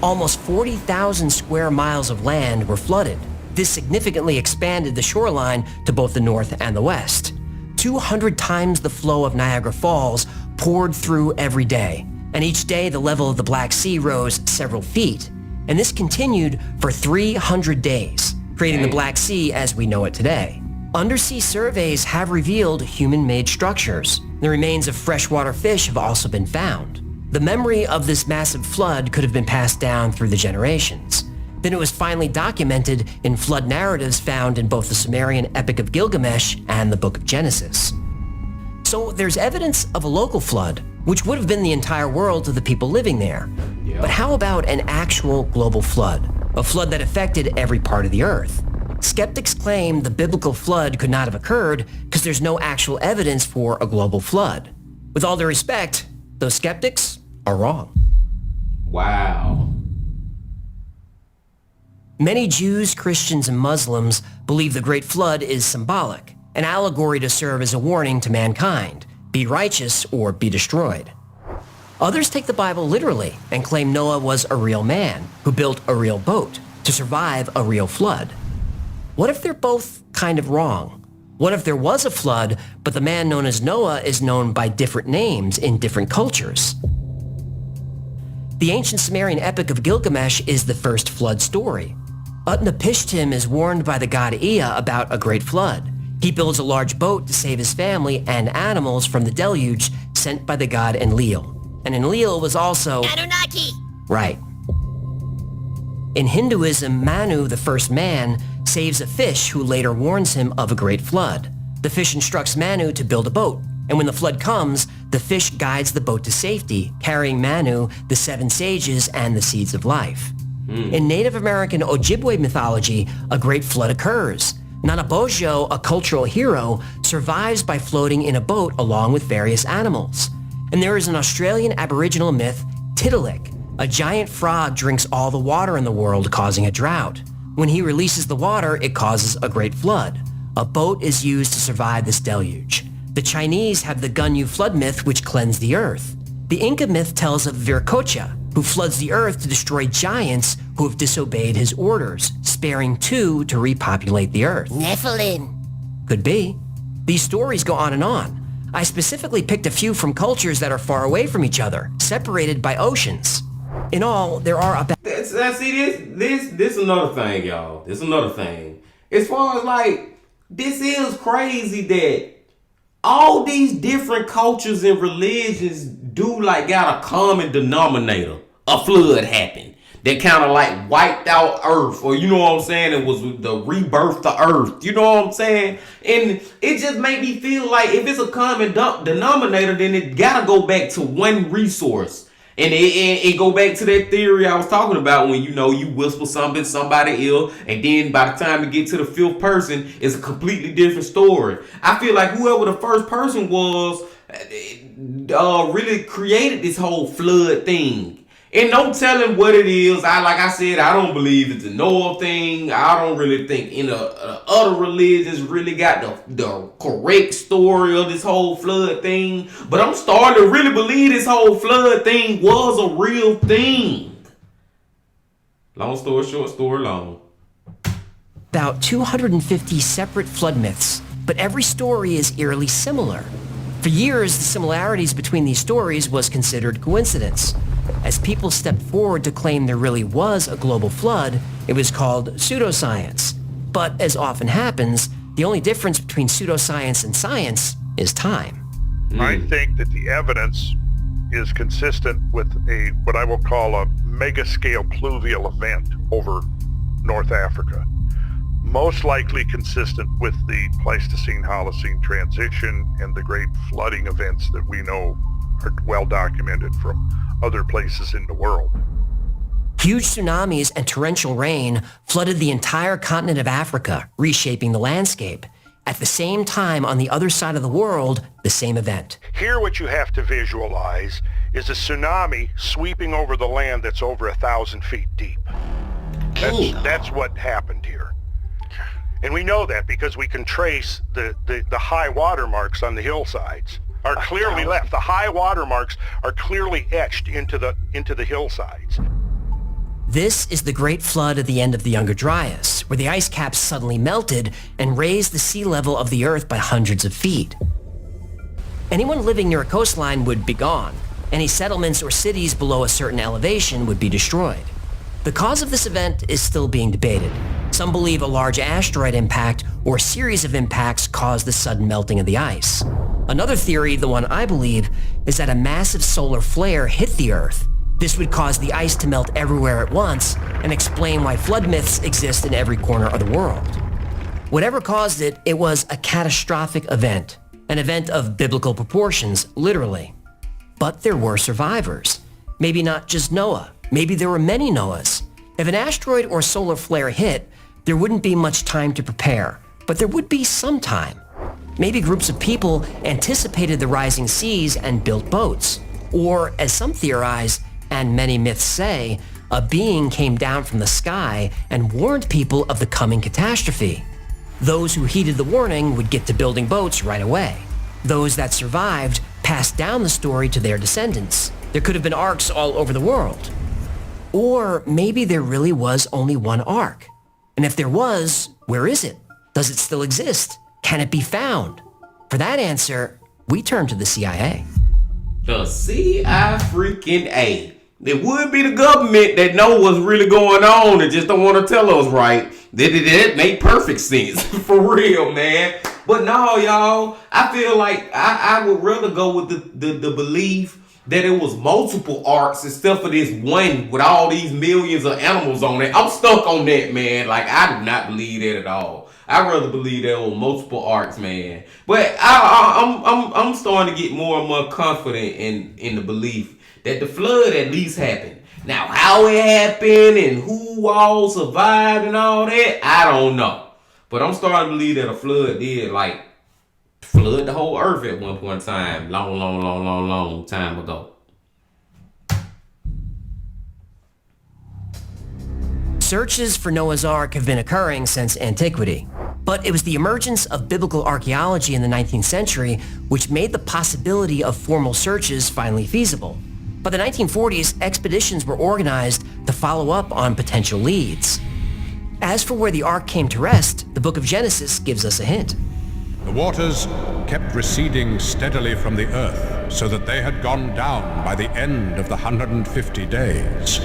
Almost 40,000 square miles of land were flooded. This significantly expanded the shoreline to both the north and the west. 200 times the flow of Niagara Falls poured through every day, and each day the level of the Black Sea rose several feet. And this continued for 300 days, creating the Black Sea as we know it today. Undersea surveys have revealed human-made structures. The remains of freshwater fish have also been found. The memory of this massive flood could have been passed down through the generations. Then it was finally documented in flood narratives found in both the Sumerian Epic of Gilgamesh and the Book of Genesis. So there's evidence of a local flood, which would have been the entire world to the people living there. Yeah. But how about an actual global flood? A flood that affected every part of the earth? Skeptics claim the biblical flood could not have occurred because there's no actual evidence for a global flood. With all due respect, those skeptics are wrong. Wow. Many Jews, Christians, and Muslims believe the Great Flood is symbolic, an allegory to serve as a warning to mankind. Be righteous or be destroyed. Others take the Bible literally and claim Noah was a real man who built a real boat to survive a real flood. What if they're both kind of wrong? What if there was a flood, but the man known as Noah is known by different names in different cultures? The ancient Sumerian Epic of Gilgamesh is the first flood story. Utnapishtim is warned by the god Ea about a great flood. He builds a large boat to save his family and animals from the deluge sent by the god Enlil. And Enlil was also... Anunnaki! Right. In Hinduism, Manu, the first man, saves a fish who later warns him of a great flood. The fish instructs Manu to build a boat, and when the flood comes, the fish guides the boat to safety, carrying Manu, the 7 sages, and the seeds of life. In Native American Ojibwe mythology, a great flood occurs. Nanabojo, a cultural hero, survives by floating in a boat along with various animals. And there is an Australian Aboriginal myth, Tiddalik, a giant frog, drinks all the water in the world, causing a drought. When he releases the water, it causes a great flood. A boat is used to survive this deluge. The Chinese have the Gunyu flood myth, which cleansed the earth. The Inca myth tells of Viracocha, who floods the earth to destroy giants who have disobeyed his orders, sparing 2 to repopulate the earth. Nephilim. Could be. These stories go on and on. I specifically picked a few from cultures that are far away from each other, separated by oceans. In all, there are about... See, this another thing, y'all. This another thing. As far as like, this is crazy that all these different cultures and religions do like got a common denominator. A flood happened that kind of like wiped out Earth, or you know what I'm saying? It was the rebirth of Earth. You know what I'm saying? And it just made me feel like if it's a common denominator, then it gotta go back to one resource. And it go back to that theory I was talking about when, you know, you whisper something, somebody ill, and then by the time you get to the 5th person, it's a completely different story. I feel like whoever the first person was really created this whole flood thing. And no telling what it is. Like I said, I don't believe it's a Noah thing. I don't really think other religions really got the correct story of this whole flood thing. But I'm starting to really believe this whole flood thing was a real thing. Long story short, story long. About 250 separate flood myths, but every story is eerily similar. For years, the similarities between these stories was considered coincidence. As people stepped forward to claim there really was a global flood, it was called pseudoscience. But as often happens, the only difference between pseudoscience and science is time. I think that the evidence is consistent with what I will call a mega-scale pluvial event over North Africa. Most likely consistent with the Pleistocene-Holocene transition and the great flooding events that we know are well documented from other places in the world. Huge tsunamis and torrential rain flooded the entire continent of Africa, reshaping the landscape. At the same time, on the other side of the world, the same event. Here what you have to visualize is a tsunami sweeping over the land that's over 1,000 feet deep. That's what happened here. And we know that because we can trace the high water marks on the hillsides are clearly left. The high water marks are clearly etched into the hillsides. This is the Great Flood at the end of the Younger Dryas, where the ice caps suddenly melted and raised the sea level of the Earth by hundreds of feet. Anyone living near a coastline would be gone. Any settlements or cities below a certain elevation would be destroyed. The cause of this event is still being debated. Some believe a large asteroid impact or a series of impacts caused the sudden melting of the ice. Another theory, the one I believe, is that a massive solar flare hit the Earth. This would cause the ice to melt everywhere at once and explain why flood myths exist in every corner of the world. Whatever caused it, it was a catastrophic event. An event of biblical proportions, literally. But there were survivors. Maybe not just Noah. Maybe there were many Noahs. If an asteroid or solar flare hit, there wouldn't be much time to prepare, but there would be some time. Maybe groups of people anticipated the rising seas and built boats. Or, as some theorize, and many myths say, a being came down from the sky and warned people of the coming catastrophe. Those who heeded the warning would get to building boats right away. Those that survived passed down the story to their descendants. There could have been arks all over the world. Or maybe there really was only one ark. And if there was, where is it? Does it still exist? Can it be found? For that answer, we turn to the CIA. The CIA. It would be the government that know what's really going on and just don't want to tell us right. That make perfect sense. For real, man. But no, y'all, I feel like I would rather go with the belief that it was multiple arcs instead for this one with all these millions of animals on it. I'm stuck on that, man. Like, I do not believe that at all. I'd rather believe there were multiple arcs, man. But I'm starting to get more and more confident in the belief that the flood at least happened. Now, how it happened and who all survived and all that, I don't know. But I'm starting to believe that a flood did, like, flood the whole earth at one point in time. Long time ago. Searches for Noah's Ark have been occurring since antiquity, but it was the emergence of biblical archaeology in the 19th century which made the possibility of formal searches finally feasible. By the 1940s, expeditions were organized to follow up on potential leads. As for where the Ark came to rest, the book of Genesis gives us a hint. The waters kept receding steadily from the earth, so that they had gone down by the end of the 150 days.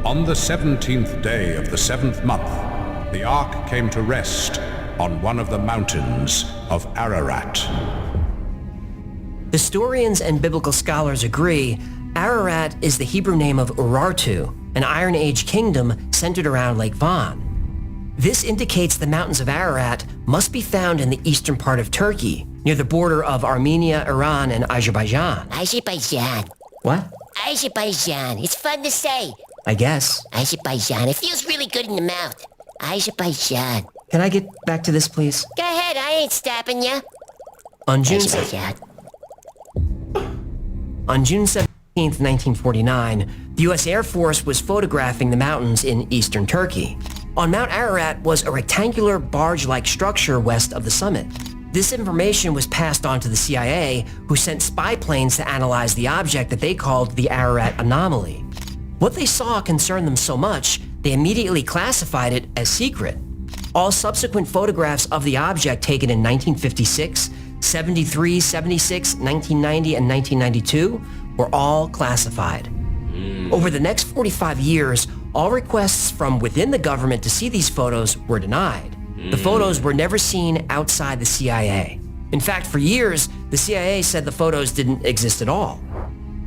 On the 17th day of the 7th month, the ark came to rest on one of the mountains of Ararat. Historians and biblical scholars agree Ararat is the Hebrew name of Urartu, an Iron Age kingdom centered around Lake Van. This indicates the mountains of Ararat must be found in the eastern part of Turkey, near the border of Armenia, Iran, and Azerbaijan. Azerbaijan. What? Azerbaijan. It's fun to say. I guess. Azerbaijan. It feels really good in the mouth. Azerbaijan. Can I get back to this, please? Go ahead, I ain't stopping you. On June Azerbaijan. 17th, 1949, the U.S. Air Force was photographing the mountains in eastern Turkey. On Mount Ararat was a rectangular barge-like structure west of the summit. This information was passed on to the CIA, who sent spy planes to analyze the object that they called the Ararat anomaly. What they saw concerned them so much, they immediately classified it as secret. All subsequent photographs of the object taken in 1956, 73, 76, 1990, and 1992 were all classified. Over the next 45 years, all requests from within the government to see these photos were denied. The photos were never seen outside the CIA. In fact, for years, the CIA said the photos didn't exist at all.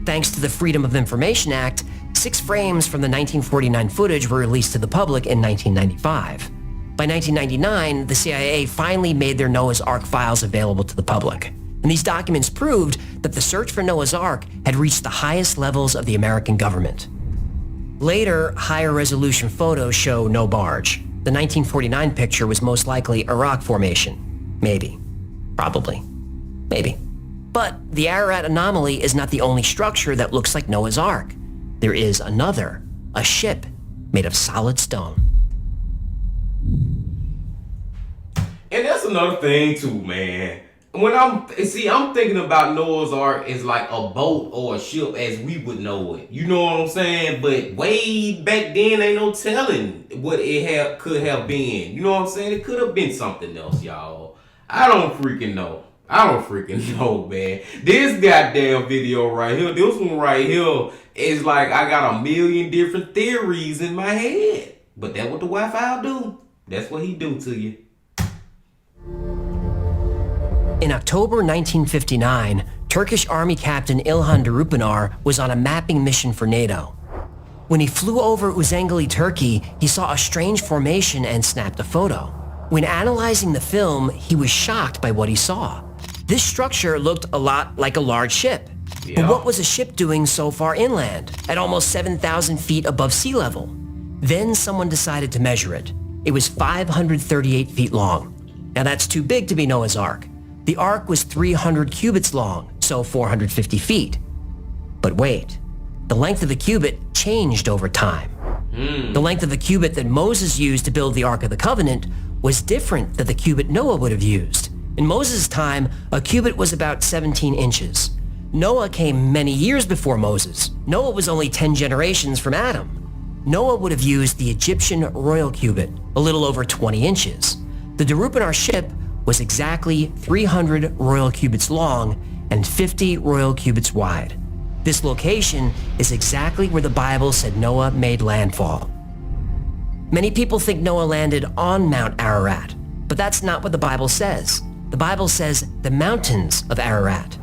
Thanks to the Freedom of Information Act, 6 frames from the 1949 footage were released to the public in 1995. By 1999, the CIA finally made their Noah's Ark files available to the public. And these documents proved that the search for Noah's Ark had reached the highest levels of the American government. Later, higher resolution photos show no barge. The 1949 picture was most likely a rock formation. Maybe. Probably. Maybe. But the Ararat anomaly is not the only structure that looks like Noah's Ark. There is another, a ship made of solid stone. And that's another thing too, man. When I'm thinking about Noah's Ark as like a boat or a ship as we would know it. You know what I'm saying? But way back then, ain't no telling what it could have been. You know what I'm saying? It could have been something else, y'all. I don't freaking know, man. This goddamn video right here, this one right here, is like I got a million different theories in my head. But that's what the Wi-Fi do. That's what he do to you. In October 1959, Turkish Army Captain İlhan Darupınar was on a mapping mission for NATO. When he flew over Uzengeli, Turkey, he saw a strange formation and snapped a photo. When analyzing the film, he was shocked by what he saw. This structure looked a lot like a large ship. Yeah. But what was a ship doing so far inland, at almost 7,000 feet above sea level? Then someone decided to measure it. It was 538 feet long. Now that's too big to be Noah's Ark. The Ark was 300 cubits long, so 450 feet. But wait, the length of the cubit changed over time. The length of the cubit that Moses used to build the Ark of the Covenant was different than the cubit Noah would have used. In Moses' time, a cubit was about 17 inches. Noah came many years before Moses. Noah was only 10 generations from Adam. Noah would have used the Egyptian royal cubit, a little over 20 inches. The Darupınar ship was exactly 300 royal cubits long and 50 royal cubits wide. This location is exactly where the Bible said Noah made landfall. Many people think Noah landed on Mount Ararat, but that's not what the Bible says. The Bible says the mountains of Ararat.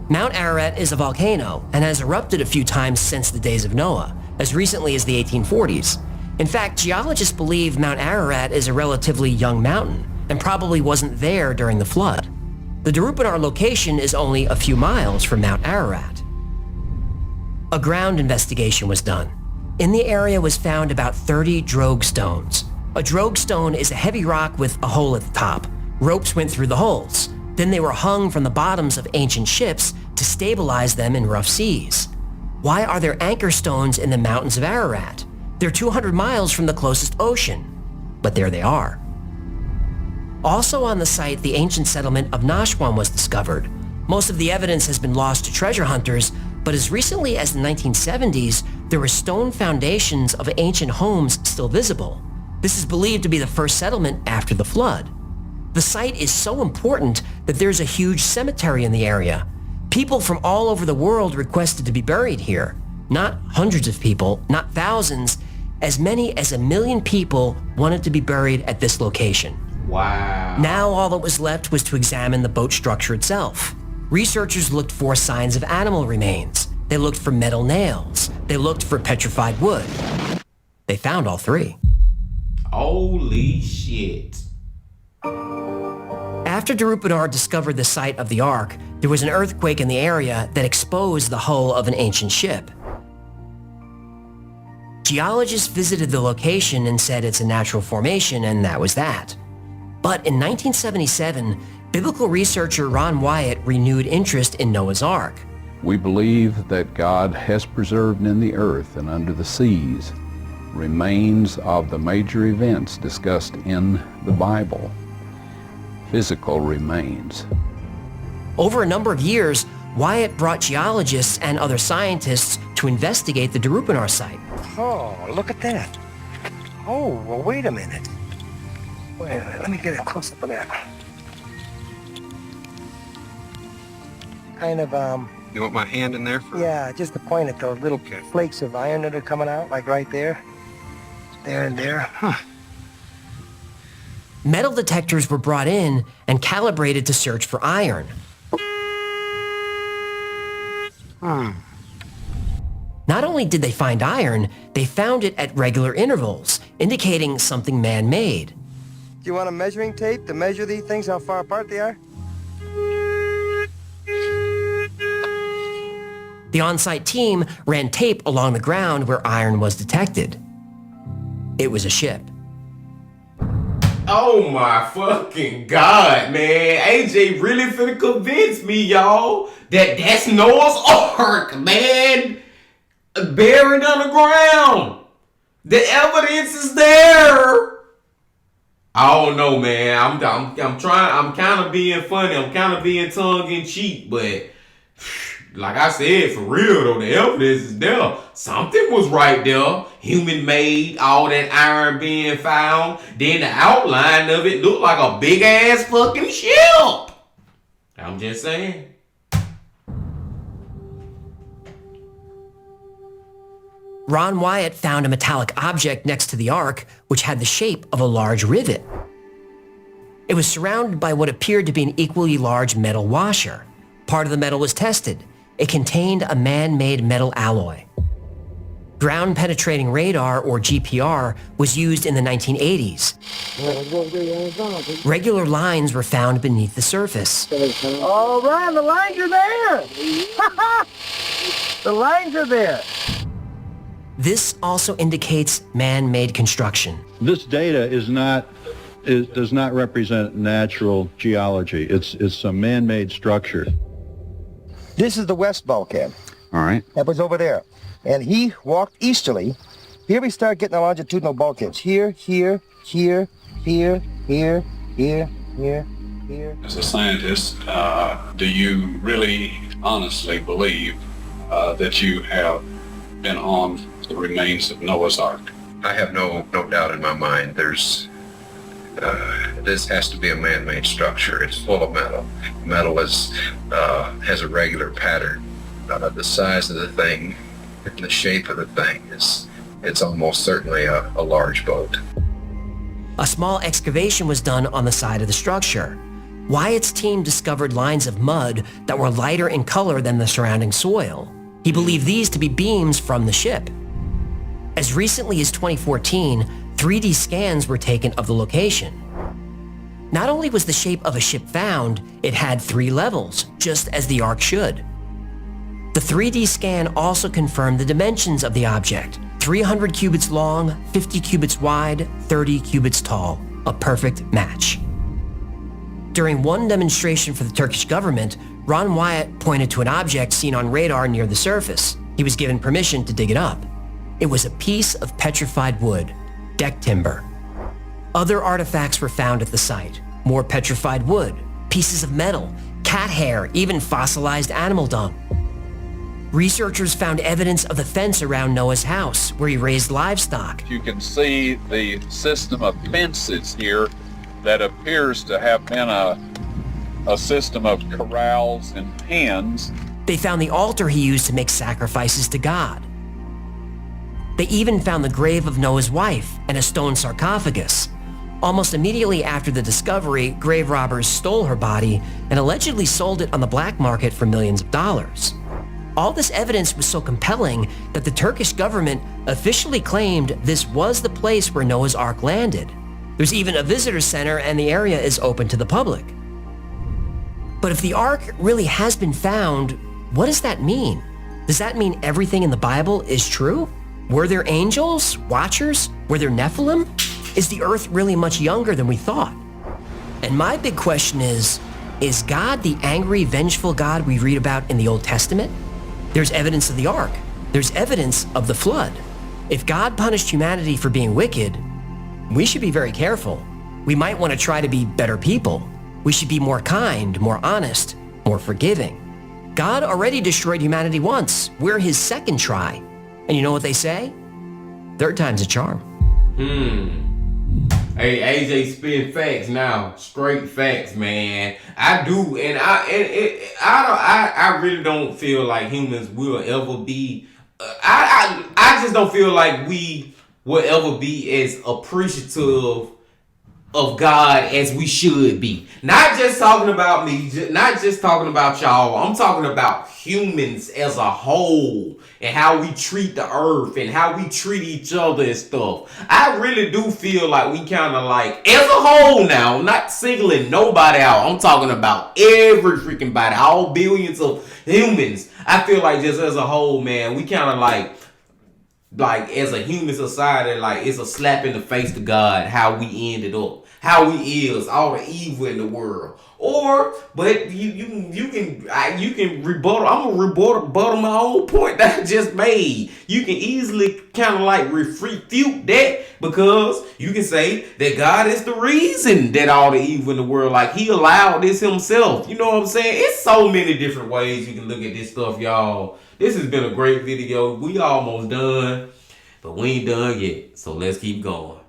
Mount Ararat is a volcano and has erupted a few times since the days of Noah, as recently as the 1840s. In fact, geologists believe Mount Ararat is a relatively young mountain and probably wasn't there during the flood. The Darupınar location is only a few miles from Mount Ararat. A ground investigation was done. In the area was found about 30 drogue stones. A drogue stone is a heavy rock with a hole at the top. Ropes went through the holes. Then they were hung from the bottoms of ancient ships to stabilize them in rough seas. Why are there anchor stones in the mountains of Ararat? They're 200 miles from the closest ocean, but there they are. Also on the site, the ancient settlement of Nashwan was discovered. Most of the evidence has been lost to treasure hunters, but as recently as the 1970s, there were stone foundations of ancient homes still visible. This is believed to be the first settlement after the flood. The site is so important that there's a huge cemetery in the area. People from all over the world requested to be buried here. Not hundreds of people, not thousands. As many as 1 million people wanted to be buried at this location. Wow. Now all that was left was to examine the boat structure itself. Researchers looked for signs of animal remains. They looked for metal nails. They looked for petrified wood. They found all three. Holy shit. After Darupanar discovered the site of the Ark, there was an earthquake in the area that exposed the hull of an ancient ship. Geologists visited the location and said it's a natural formation, and that was that. But in 1977, biblical researcher Ron Wyatt renewed interest in Noah's Ark. We believe that God has preserved in the earth and under the seas remains of the major events discussed in the Bible. Physical remains. Over a number of years, Wyatt brought geologists and other scientists to investigate the Darupanar site. Oh, look at that. Oh, well, wait a minute. Wait a minute, let me get a close-up of that. Kind of, You want my hand in there? yeah, just to point at those little flakes of iron that are coming out, like right there. There and there. Huh. Metal detectors were brought in and calibrated to search for iron. Not only did they find iron, they found it at regular intervals, indicating something man-made. Do you want a measuring tape to measure these things, how far apart they are? The on-site team ran tape along the ground where iron was detected. It was a ship. Oh my fucking God, man. AJ really finna convince me, y'all, that that's Noah's Ark, man. Buried underground. The evidence is there. I don't know, man. I'm trying. I'm kind of being funny. I'm kind of being tongue in cheek, but like I said, for real though, the evidence is there. Something was right there. Human made, all that iron being found. Then the outline of it looked like a big ass fucking ship. I'm just saying. Ron Wyatt found a metallic object next to the Ark, which had the shape of a large rivet. It was surrounded by what appeared to be an equally large metal washer. Part of the metal was tested. It contained a man-made metal alloy. Ground-penetrating radar, or GPR, was used in the 1980s. Regular lines were found beneath the surface. All right, the lines are there. The lines are there. This also indicates man-made construction. This data does not represent natural geology. It's some man-made structure. This is the west bulkhead. All right. That was over there. And he walked easterly. Here we start getting the longitudinal bulkheads. Here, here, here, here, here, here, here, here. As a scientist, do you really honestly believe that you have been on the remains of Noah's Ark? I have no doubt in my mind. This has to be a man-made structure. It's full of metal. Metal has a regular pattern. The size of the thing, the shape of the thing it's almost certainly a large boat. A small excavation was done on the side of the structure. Wyatt's team discovered lines of mud that were lighter in color than the surrounding soil. He believed these to be beams from the ship. As recently as 2014, 3D scans were taken of the location. Not only was the shape of a ship found, it had 3 levels, just as the Ark should. The 3D scan also confirmed the dimensions of the object: 300 cubits long, 50 cubits wide, 30 cubits tall. A perfect match. During one demonstration for the Turkish government, Ron Wyatt pointed to an object seen on radar near the surface. He was given permission to dig it up. It was a piece of petrified wood, deck timber. Other artifacts were found at the site. More petrified wood, pieces of metal, cat hair, even fossilized animal dung. Researchers found evidence of the fence around Noah's house, where he raised livestock. You can see the system of fences here that appears to have been a system of corrals and pens. They found the altar he used to make sacrifices to God. They even found the grave of Noah's wife and a stone sarcophagus. Almost immediately after the discovery, grave robbers stole her body and allegedly sold it on the black market for millions of dollars. All this evidence was so compelling that the Turkish government officially claimed this was the place where Noah's Ark landed. There's even a visitor center and the area is open to the public. But if the Ark really has been found, what does that mean? Does that mean everything in the Bible is true? Were there angels, watchers? Were there Nephilim? Is the earth really much younger than we thought? And my big question is God the angry, vengeful God we read about in the Old Testament? There's evidence of the ark. There's evidence of the flood. If God punished humanity for being wicked, we should be very careful. We might want to try to be better people. We should be more kind, more honest, more forgiving. God already destroyed humanity once. We're his second try. And you know what they say? Third time's a charm. Hey, AJ spin facts now, straight facts, man. I do, and I really don't feel like humans will ever be. I just don't feel like we will ever be as appreciative of God as we should be. Not just talking about me, not just talking about y'all. I'm talking about humans as a whole and how we treat the earth and how we treat each other and stuff. I really do feel like we kind of like, as a whole now, not singling nobody out. I'm talking about every freaking body, all billions of humans. I feel like just as a whole, man, we kind of like as a human society, like it's a slap in the face to God how we ended up, how we is, all the evil in the world. But you can rebuttal. I'm gonna rebuttal my own point that I just made. You can easily kind of like refute that because you can say that God is the reason that all the evil in the world, like he allowed this himself. You know what I'm saying? It's so many different ways you can look at this stuff, y'all. This has been a great video. We almost done, but we ain't done yet. So let's keep going.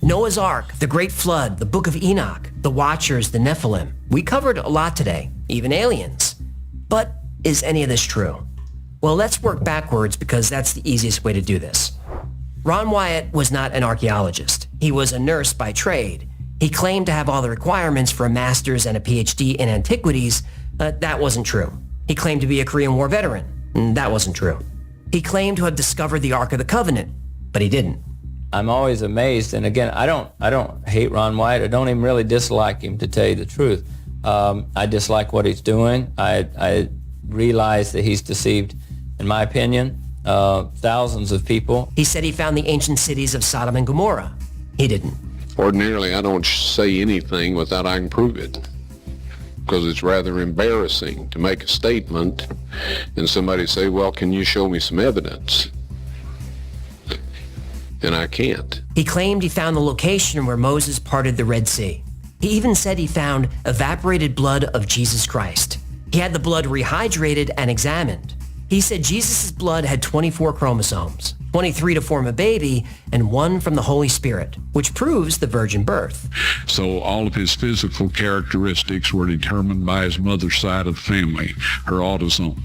Noah's Ark, the Great Flood, the Book of Enoch, the Watchers, the Nephilim. We covered a lot today, even aliens. But is any of this true? Well, let's work backwards because that's the easiest way to do this. Ron Wyatt was not an archaeologist. He was a nurse by trade. He claimed to have all the requirements for a master's and a PhD in antiquities, but that wasn't true. He claimed to be a Korean War veteran, and that wasn't true. He claimed to have discovered the Ark of the Covenant, but he didn't. I'm always amazed, and again, I don't hate Ron Wyatt. I don't even really dislike him, to tell you the truth. I dislike what he's doing. I realize that he's deceived, in my opinion, thousands of people. He said he found the ancient cities of Sodom and Gomorrah. He didn't. Ordinarily, I don't say anything without I can prove it, because it's rather embarrassing to make a statement and somebody say, well, can you show me some evidence? And I can't. He claimed he found the location where Moses parted the Red Sea. He even said he found evaporated blood of Jesus Christ. He had the blood rehydrated and examined. He said Jesus' blood had 24 chromosomes, 23 to form a baby, and 1 from the Holy Spirit, which proves the virgin birth. So all of his physical characteristics were determined by his mother's side of the family, her autosomes.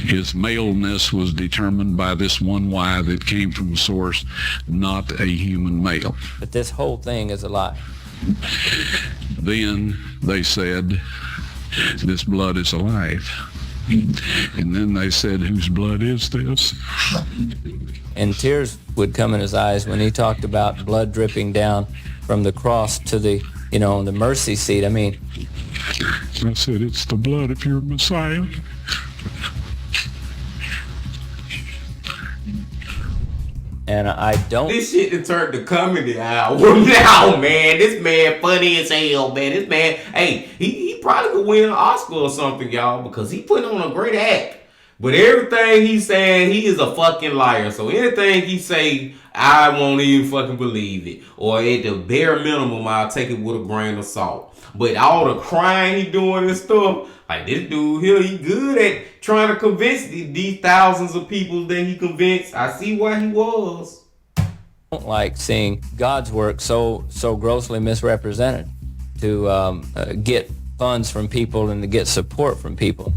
His maleness was determined by this one Y that came from a source, not a human male. But this whole thing is a lie. Then they said, this blood is alive. And then they said, whose blood is this? And tears would come in his eyes when he talked about blood dripping down from the cross to the, the mercy seat. I mean, I said, it's the blood of your Messiah. And I don't... This shit done turned to comedy hour now, man. This man funny as hell, man. This man, hey, he probably could win an Oscar or something, y'all, because he put on a great act. But everything he said, he is a fucking liar. So anything he say, I won't even fucking believe it. Or at the bare minimum, I'll take it with a grain of salt. But all the crying he doing and stuff, like this dude here, he good at trying to convince these thousands of people that he convinced. I see why he was. I don't like seeing God's work so grossly misrepresented to get funds from people and to get support from people.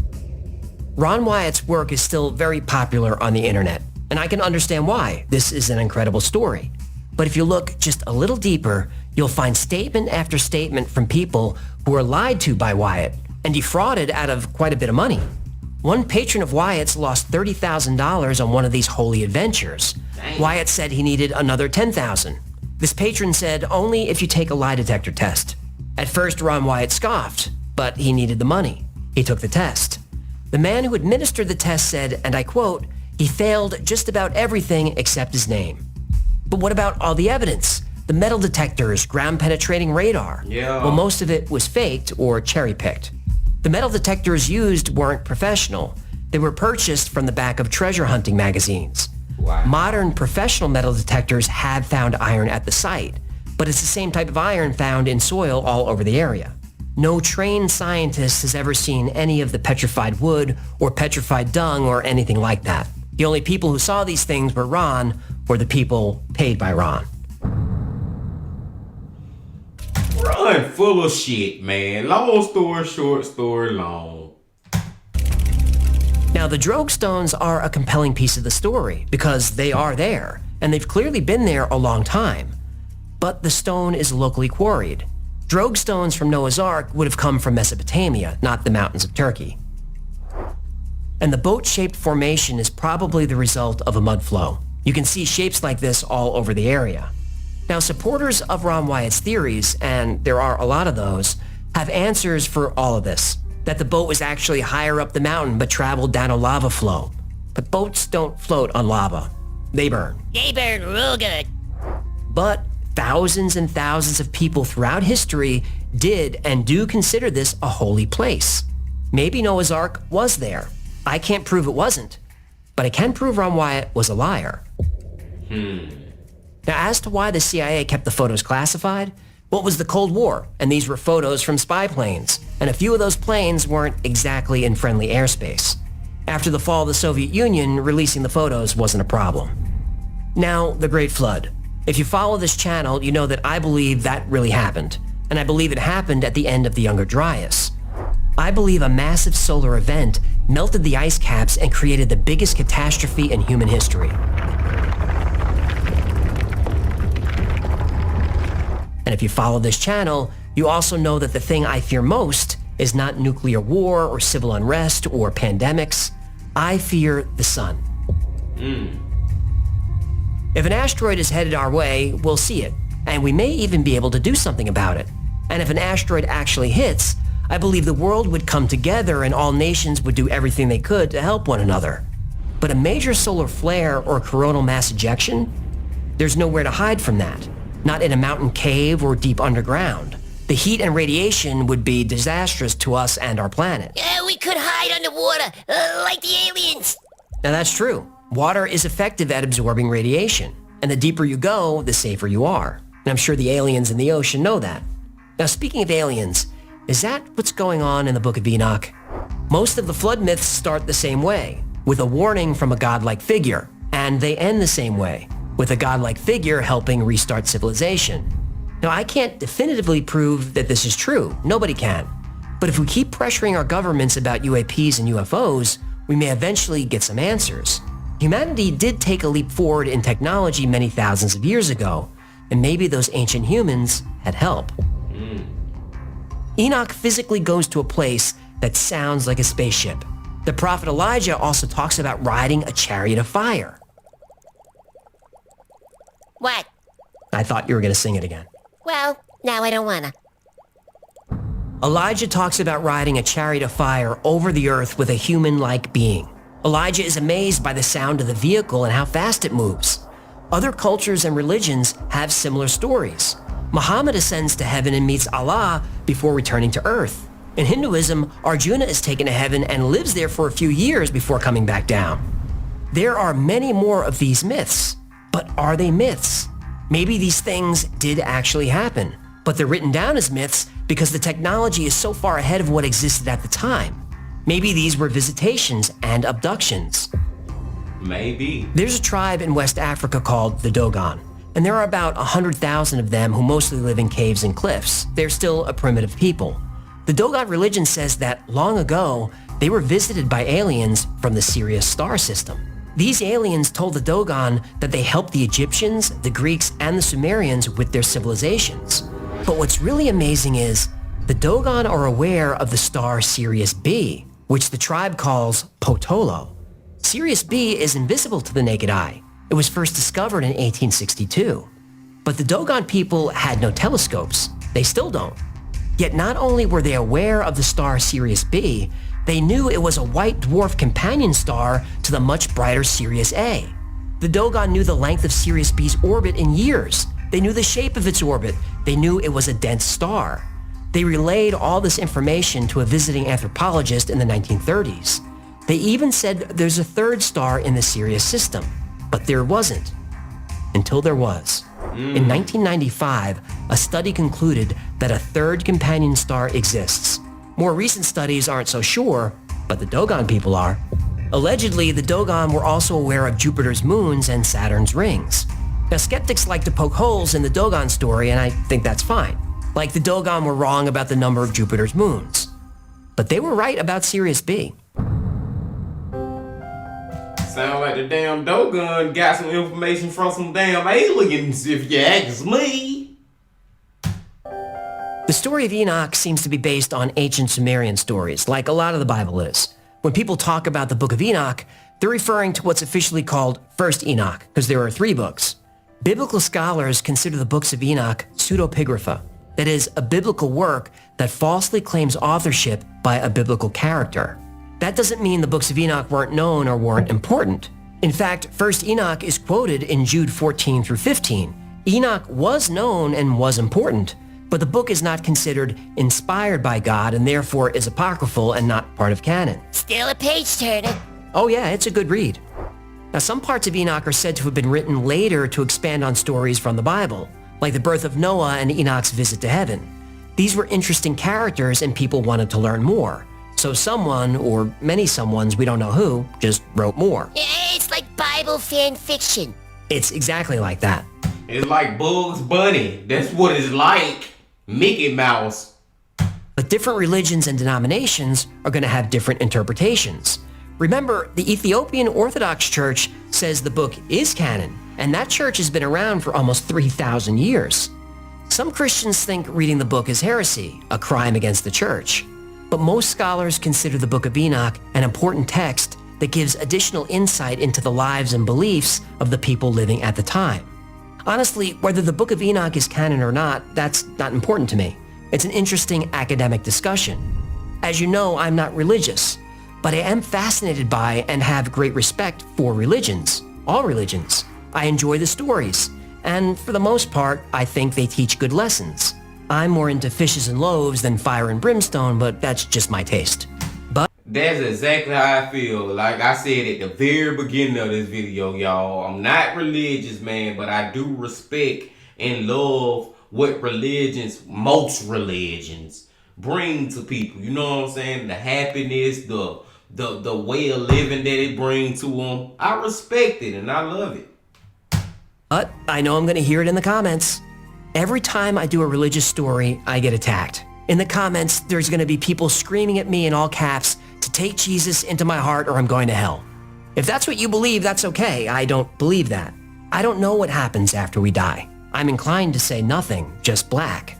Ron Wyatt's work is still very popular on the internet, and I can understand why. This is an incredible story. But if you look just a little deeper, you'll find statement after statement from people who were lied to by Wyatt and defrauded out of quite a bit of money. One patron of Wyatt's lost $30,000 on one of these holy adventures. Dang. Wyatt said he needed another $10,000. This patron said only if you take a lie detector test. At first, Ron Wyatt scoffed, but he needed the money. He took the test. The man who administered the test said, and I quote, he failed just about everything except his name. But what about all the evidence? The metal detectors, ground-penetrating radar. Yeah. Well, most of it was faked or cherry-picked. The metal detectors used weren't professional. They were purchased from the back of treasure hunting magazines. Wow. Modern professional metal detectors have found iron at the site, but it's the same type of iron found in soil all over the area. No trained scientist has ever seen any of the petrified wood or petrified dung or anything like that. The only people who saw these things were Ron or the people paid by Ron. Ron full of shit, man. Long story short, story long. Now, the Drogue stones are a compelling piece of the story because they are there, and they've clearly been there a long time. But the stone is locally quarried. Drogue stones from Noah's Ark would have come from Mesopotamia, not the mountains of Turkey. And the boat-shaped formation is probably the result of a mud flow. You can see shapes like this all over the area. Now, supporters of Ron Wyatt's theories, and there are a lot of those, have answers for all of this. That the boat was actually higher up the mountain but traveled down a lava flow. But boats don't float on lava. They burn. They burn real good. But thousands and thousands of people throughout history did and do consider this a holy place. Maybe Noah's Ark was there. I can't prove it wasn't, but I can prove Ron Wyatt was a liar. Now, as to why the CIA kept the photos classified, well, it was the Cold War, and these were photos from spy planes, and a few of those planes weren't exactly in friendly airspace. After the fall of the Soviet Union, releasing the photos wasn't a problem. Now, the Great Flood. If you follow this channel, you know that I believe that really happened, and I believe it happened at the end of the Younger Dryas. I believe a massive solar event melted the ice caps and created the biggest catastrophe in human history. And if you follow this channel, you also know that the thing I fear most is not nuclear war or civil unrest or pandemics. I fear the sun. If an asteroid is headed our way, we'll see it, and we may even be able to do something about it. And if an asteroid actually hits, I believe the world would come together and all nations would do everything they could to help one another. But a major solar flare or coronal mass ejection? There's nowhere to hide from that. Not in a mountain cave or deep underground. The heat and radiation would be disastrous to us and our planet. We could hide underwater, like the aliens. Now that's true. Water is effective at absorbing radiation, and the deeper you go, the safer you are. And I'm sure the aliens in the ocean know that. Now, speaking of aliens, is that what's going on in the Book of Enoch? Most of the flood myths start the same way, with a warning from a godlike figure, and they end the same way, with a godlike figure helping restart civilization. Now, I can't definitively prove that this is true. Nobody can. But if we keep pressuring our governments about UAPs and UFOs, we may eventually get some answers. Humanity did take a leap forward in technology many thousands of years ago, and maybe those ancient humans had help. Enoch physically goes to a place that sounds like a spaceship. The prophet Elijah also talks about riding a chariot of fire. What? I thought you were going to sing it again. Well, now I don't wanna. Elijah talks about riding a chariot of fire over the earth with a human-like being. Elijah is amazed by the sound of the vehicle and how fast it moves. Other cultures and religions have similar stories. Muhammad ascends to heaven and meets Allah before returning to earth. In Hinduism, Arjuna is taken to heaven and lives there for a few years before coming back down. There are many more of these myths, but are they myths? Maybe these things did actually happen, but they're written down as myths because the technology is so far ahead of what existed at the time. Maybe these were visitations and abductions. Maybe. There's a tribe in West Africa called the Dogon, and there are about 100,000 of them who mostly live in caves and cliffs. They're still a primitive people. The Dogon religion says that long ago, they were visited by aliens from the Sirius star system. These aliens told the Dogon that they helped the Egyptians, the Greeks, and the Sumerians with their civilizations. But what's really amazing is the Dogon are aware of the star Sirius B, which the tribe calls Potolo. Sirius B is invisible to the naked eye. It was first discovered in 1862. But the Dogon people had no telescopes. They still don't. Yet not only were they aware of the star Sirius B, they knew it was a white dwarf companion star to the much brighter Sirius A. The Dogon knew the length of Sirius B's orbit in years. They knew the shape of its orbit. They knew it was a dense star. They relayed all this information to a visiting anthropologist in the 1930s. They even said there's a third star in the Sirius system, but there wasn't. Until there was. In 1995, a study concluded that a third companion star exists. More recent studies aren't so sure, but the Dogon people are. Allegedly, the Dogon were also aware of Jupiter's moons and Saturn's rings. Now, skeptics like to poke holes in the Dogon story, and I think that's fine. Like the Dogon were wrong about the number of Jupiter's moons. But they were right about Sirius B. Sound like the damn Dogon got some information from some damn aliens, if you ask me. The story of Enoch seems to be based on ancient Sumerian stories, like a lot of the Bible is. When people talk about the Book of Enoch, they're referring to what's officially called First Enoch, because there are 3 books. Biblical scholars consider the books of Enoch pseudepigrapha, that is, a biblical work that falsely claims authorship by a biblical character. That doesn't mean the books of Enoch weren't known or weren't important. In fact, First Enoch is quoted in Jude 14 through 15. Enoch was known and was important, but the book is not considered inspired by God and therefore is apocryphal and not part of canon. Still a page turner. Oh yeah, it's a good read. Now, some parts of Enoch are said to have been written later to expand on stories from the Bible, like the birth of Noah and Enoch's visit to heaven. These were interesting characters and people wanted to learn more. So someone, or many someones, we don't know who, just wrote more. It's like Bible fan fiction. It's exactly like that. It's like Bugs Bunny. That's what it's like. Mickey Mouse. But different religions and denominations are going to have different interpretations. Remember, the Ethiopian Orthodox Church says the book is canon, and that church has been around for almost 3,000 years. Some Christians think reading the book is heresy, a crime against the church. But most scholars consider the Book of Enoch an important text that gives additional insight into the lives and beliefs of the people living at the time. Honestly, whether the Book of Enoch is canon or not, that's not important to me. It's an interesting academic discussion. As you know, I'm not religious, but I am fascinated by and have great respect for religions, all religions. I enjoy the stories, and for the most part, I think they teach good lessons. I'm more into fishes and loaves than fire and brimstone, but that's just my taste. But that's exactly how I feel. Like I said at the very beginning of this video, y'all, I'm not religious, man, but I do respect and love what most religions bring to people. You know what I'm saying? The happiness, the way of living that it brings to them. I respect it and I love it. But I know I'm going to hear it in the comments. Every time I do a religious story, I get attacked. In the comments, there's going to be people screaming at me in all caps to take Jesus into my heart or I'm going to hell. If that's what you believe, that's okay. I don't believe that. I don't know what happens after we die. I'm inclined to say nothing, just black.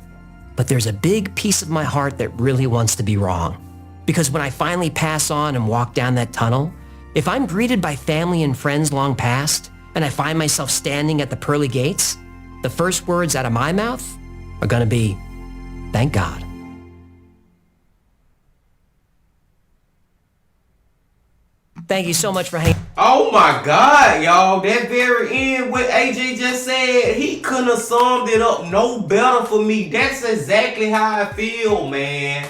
But there's a big piece of my heart that really wants to be wrong. Because when I finally pass on and walk down that tunnel, if I'm greeted by family and friends long past, and I find myself standing at the pearly gates, the first words out of my mouth are going to be, thank God. Thank you so much for hanging. Oh my God, y'all. That very end, what AJ just said, he couldn't have summed it up no better for me. That's exactly how I feel, man.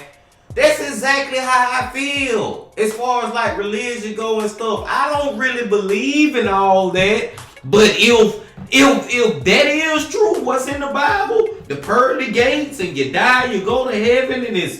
That's exactly how I feel. As far as like religion go and stuff, I don't really believe in all that. But if that is true, what's in the Bible, the pearly gates, and you die, you go to heaven, and it's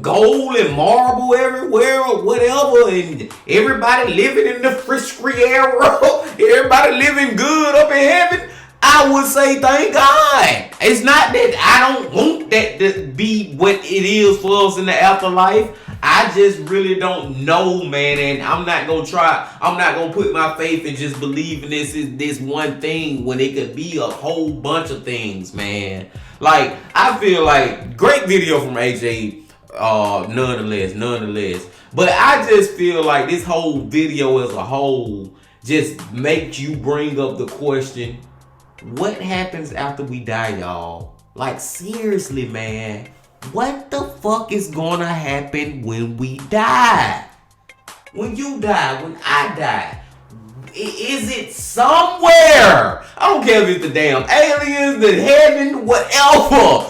gold and marble everywhere or whatever, and everybody living in the Friscriero, everybody living good up in heaven, I would say thank God. It's not that I don't want that to be what it is for us in the afterlife. I just really don't know, man, and I'm not gonna put my faith in just believing this is this one thing when it could be a whole bunch of things, man. Like, I feel like great video from AJ, nonetheless. But I just feel like this whole video as a whole just makes you bring up the question, what happens after we die, y'all? Like, seriously, man. What the fuck is gonna happen when we die? When you die, when I die. Is it somewhere? I don't care if it's the damn aliens, the heaven, whatever.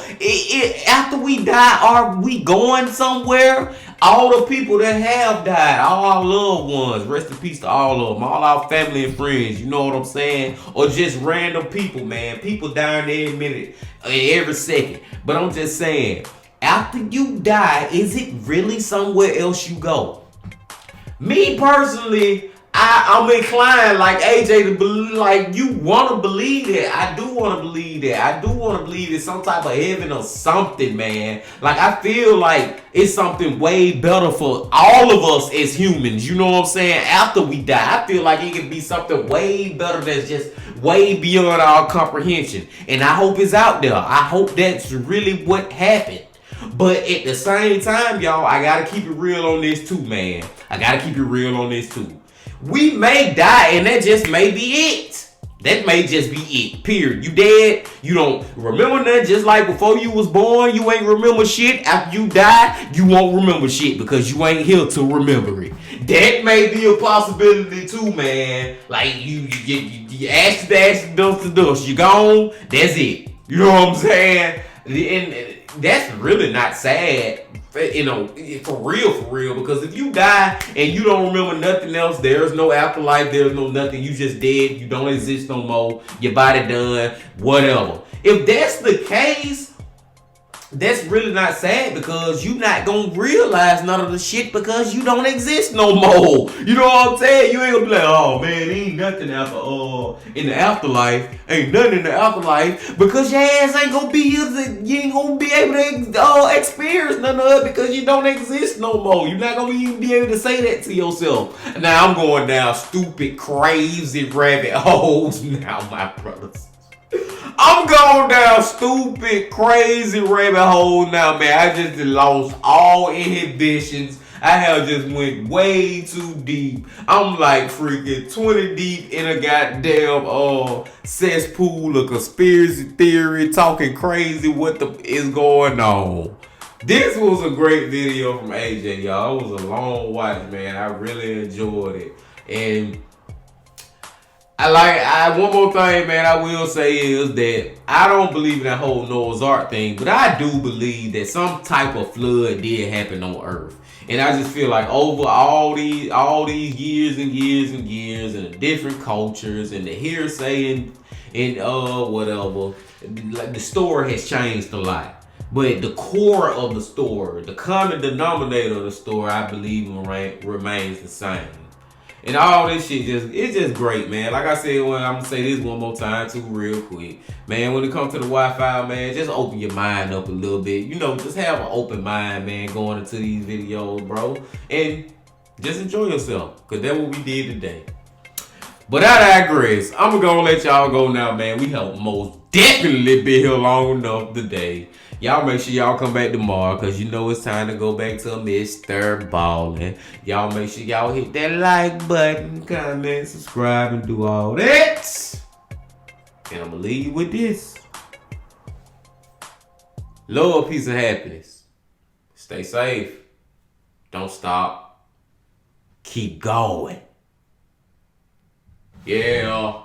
After we die, are we going somewhere? All the people that have died, all our loved ones, rest in peace to all of them, all our family and friends, you know what I'm saying? Or just random people, man. People dying every minute, every second. But I'm just saying, after you die, is it really somewhere else you go? Me personally, I'm inclined like AJ to believe, like you want to believe that. I do want to believe that. I do want to believe it's some type of heaven or something, man. Like, I feel like it's something way better for all of us as humans. You know what I'm saying? After we die, I feel like it could be something way better that's just way beyond our comprehension. And I hope it's out there. I hope that's really what happened. But at the same time, y'all, I gotta keep it real on this too, man. I gotta keep it real on this too. We may die, and that just may be it. That may just be it, period. You dead, you don't remember nothing. Just like before you was born, you ain't remember shit. After you die, you won't remember shit because you ain't here to remember it. That may be a possibility too, man. Like, you ash to dust to dust. You gone, that's it. You know what I'm saying? And that's really not sad, you know, for real, because if you die and you don't remember nothing else, there's no afterlife, there's no nothing, you just dead, you don't exist no more, your body done, whatever. If that's the case, that's really not sad because you not gonna realize none of the shit because you don't exist no more. You know what I'm saying? You ain't gonna be like, oh man, ain't nothing after in the afterlife. Ain't nothing in the afterlife because your ass ain't gonna be here. You ain't gonna be able to experience none of it because you don't exist no more. You're not gonna even be able to say that to yourself. Now I'm going down stupid, crazy rabbit holes now, my brothers. I'm going down stupid, crazy rabbit hole now, man. I just lost all inhibitions. I have just went way too deep. I'm like freaking 20 deep in a goddamn cesspool of conspiracy theory, talking crazy what the is going on. This was a great video from AJ, y'all. It was a long watch, man. I really enjoyed it. And one more thing, man, I will say is that I don't believe in that whole Noah's Ark thing, but I do believe that some type of flood did happen on Earth. And I just feel like over all these years and the different cultures and the hearsay and whatever, like the story has changed a lot. But the core of the story, the common denominator of the story, I believe remains the same. And all this shit it's just great, man. Like I said, I'm gonna say this one more time too, real quick. Man, when it comes to the Wi-Fi, man, just open your mind up a little bit. You know, just have an open mind, man, going into these videos, bro. And just enjoy yourself. Cause that's what we did today. But I digress. I'm gonna let y'all go now, man. We have most definitely been here long enough today. Y'all make sure y'all come back tomorrow because you know it's time to go back to Mr. Ballin'. Y'all make sure y'all hit that like button, comment, subscribe, and do all that. And I'm going to leave you with this. Love, peace, and happiness. Stay safe. Don't stop. Keep going. Yeah.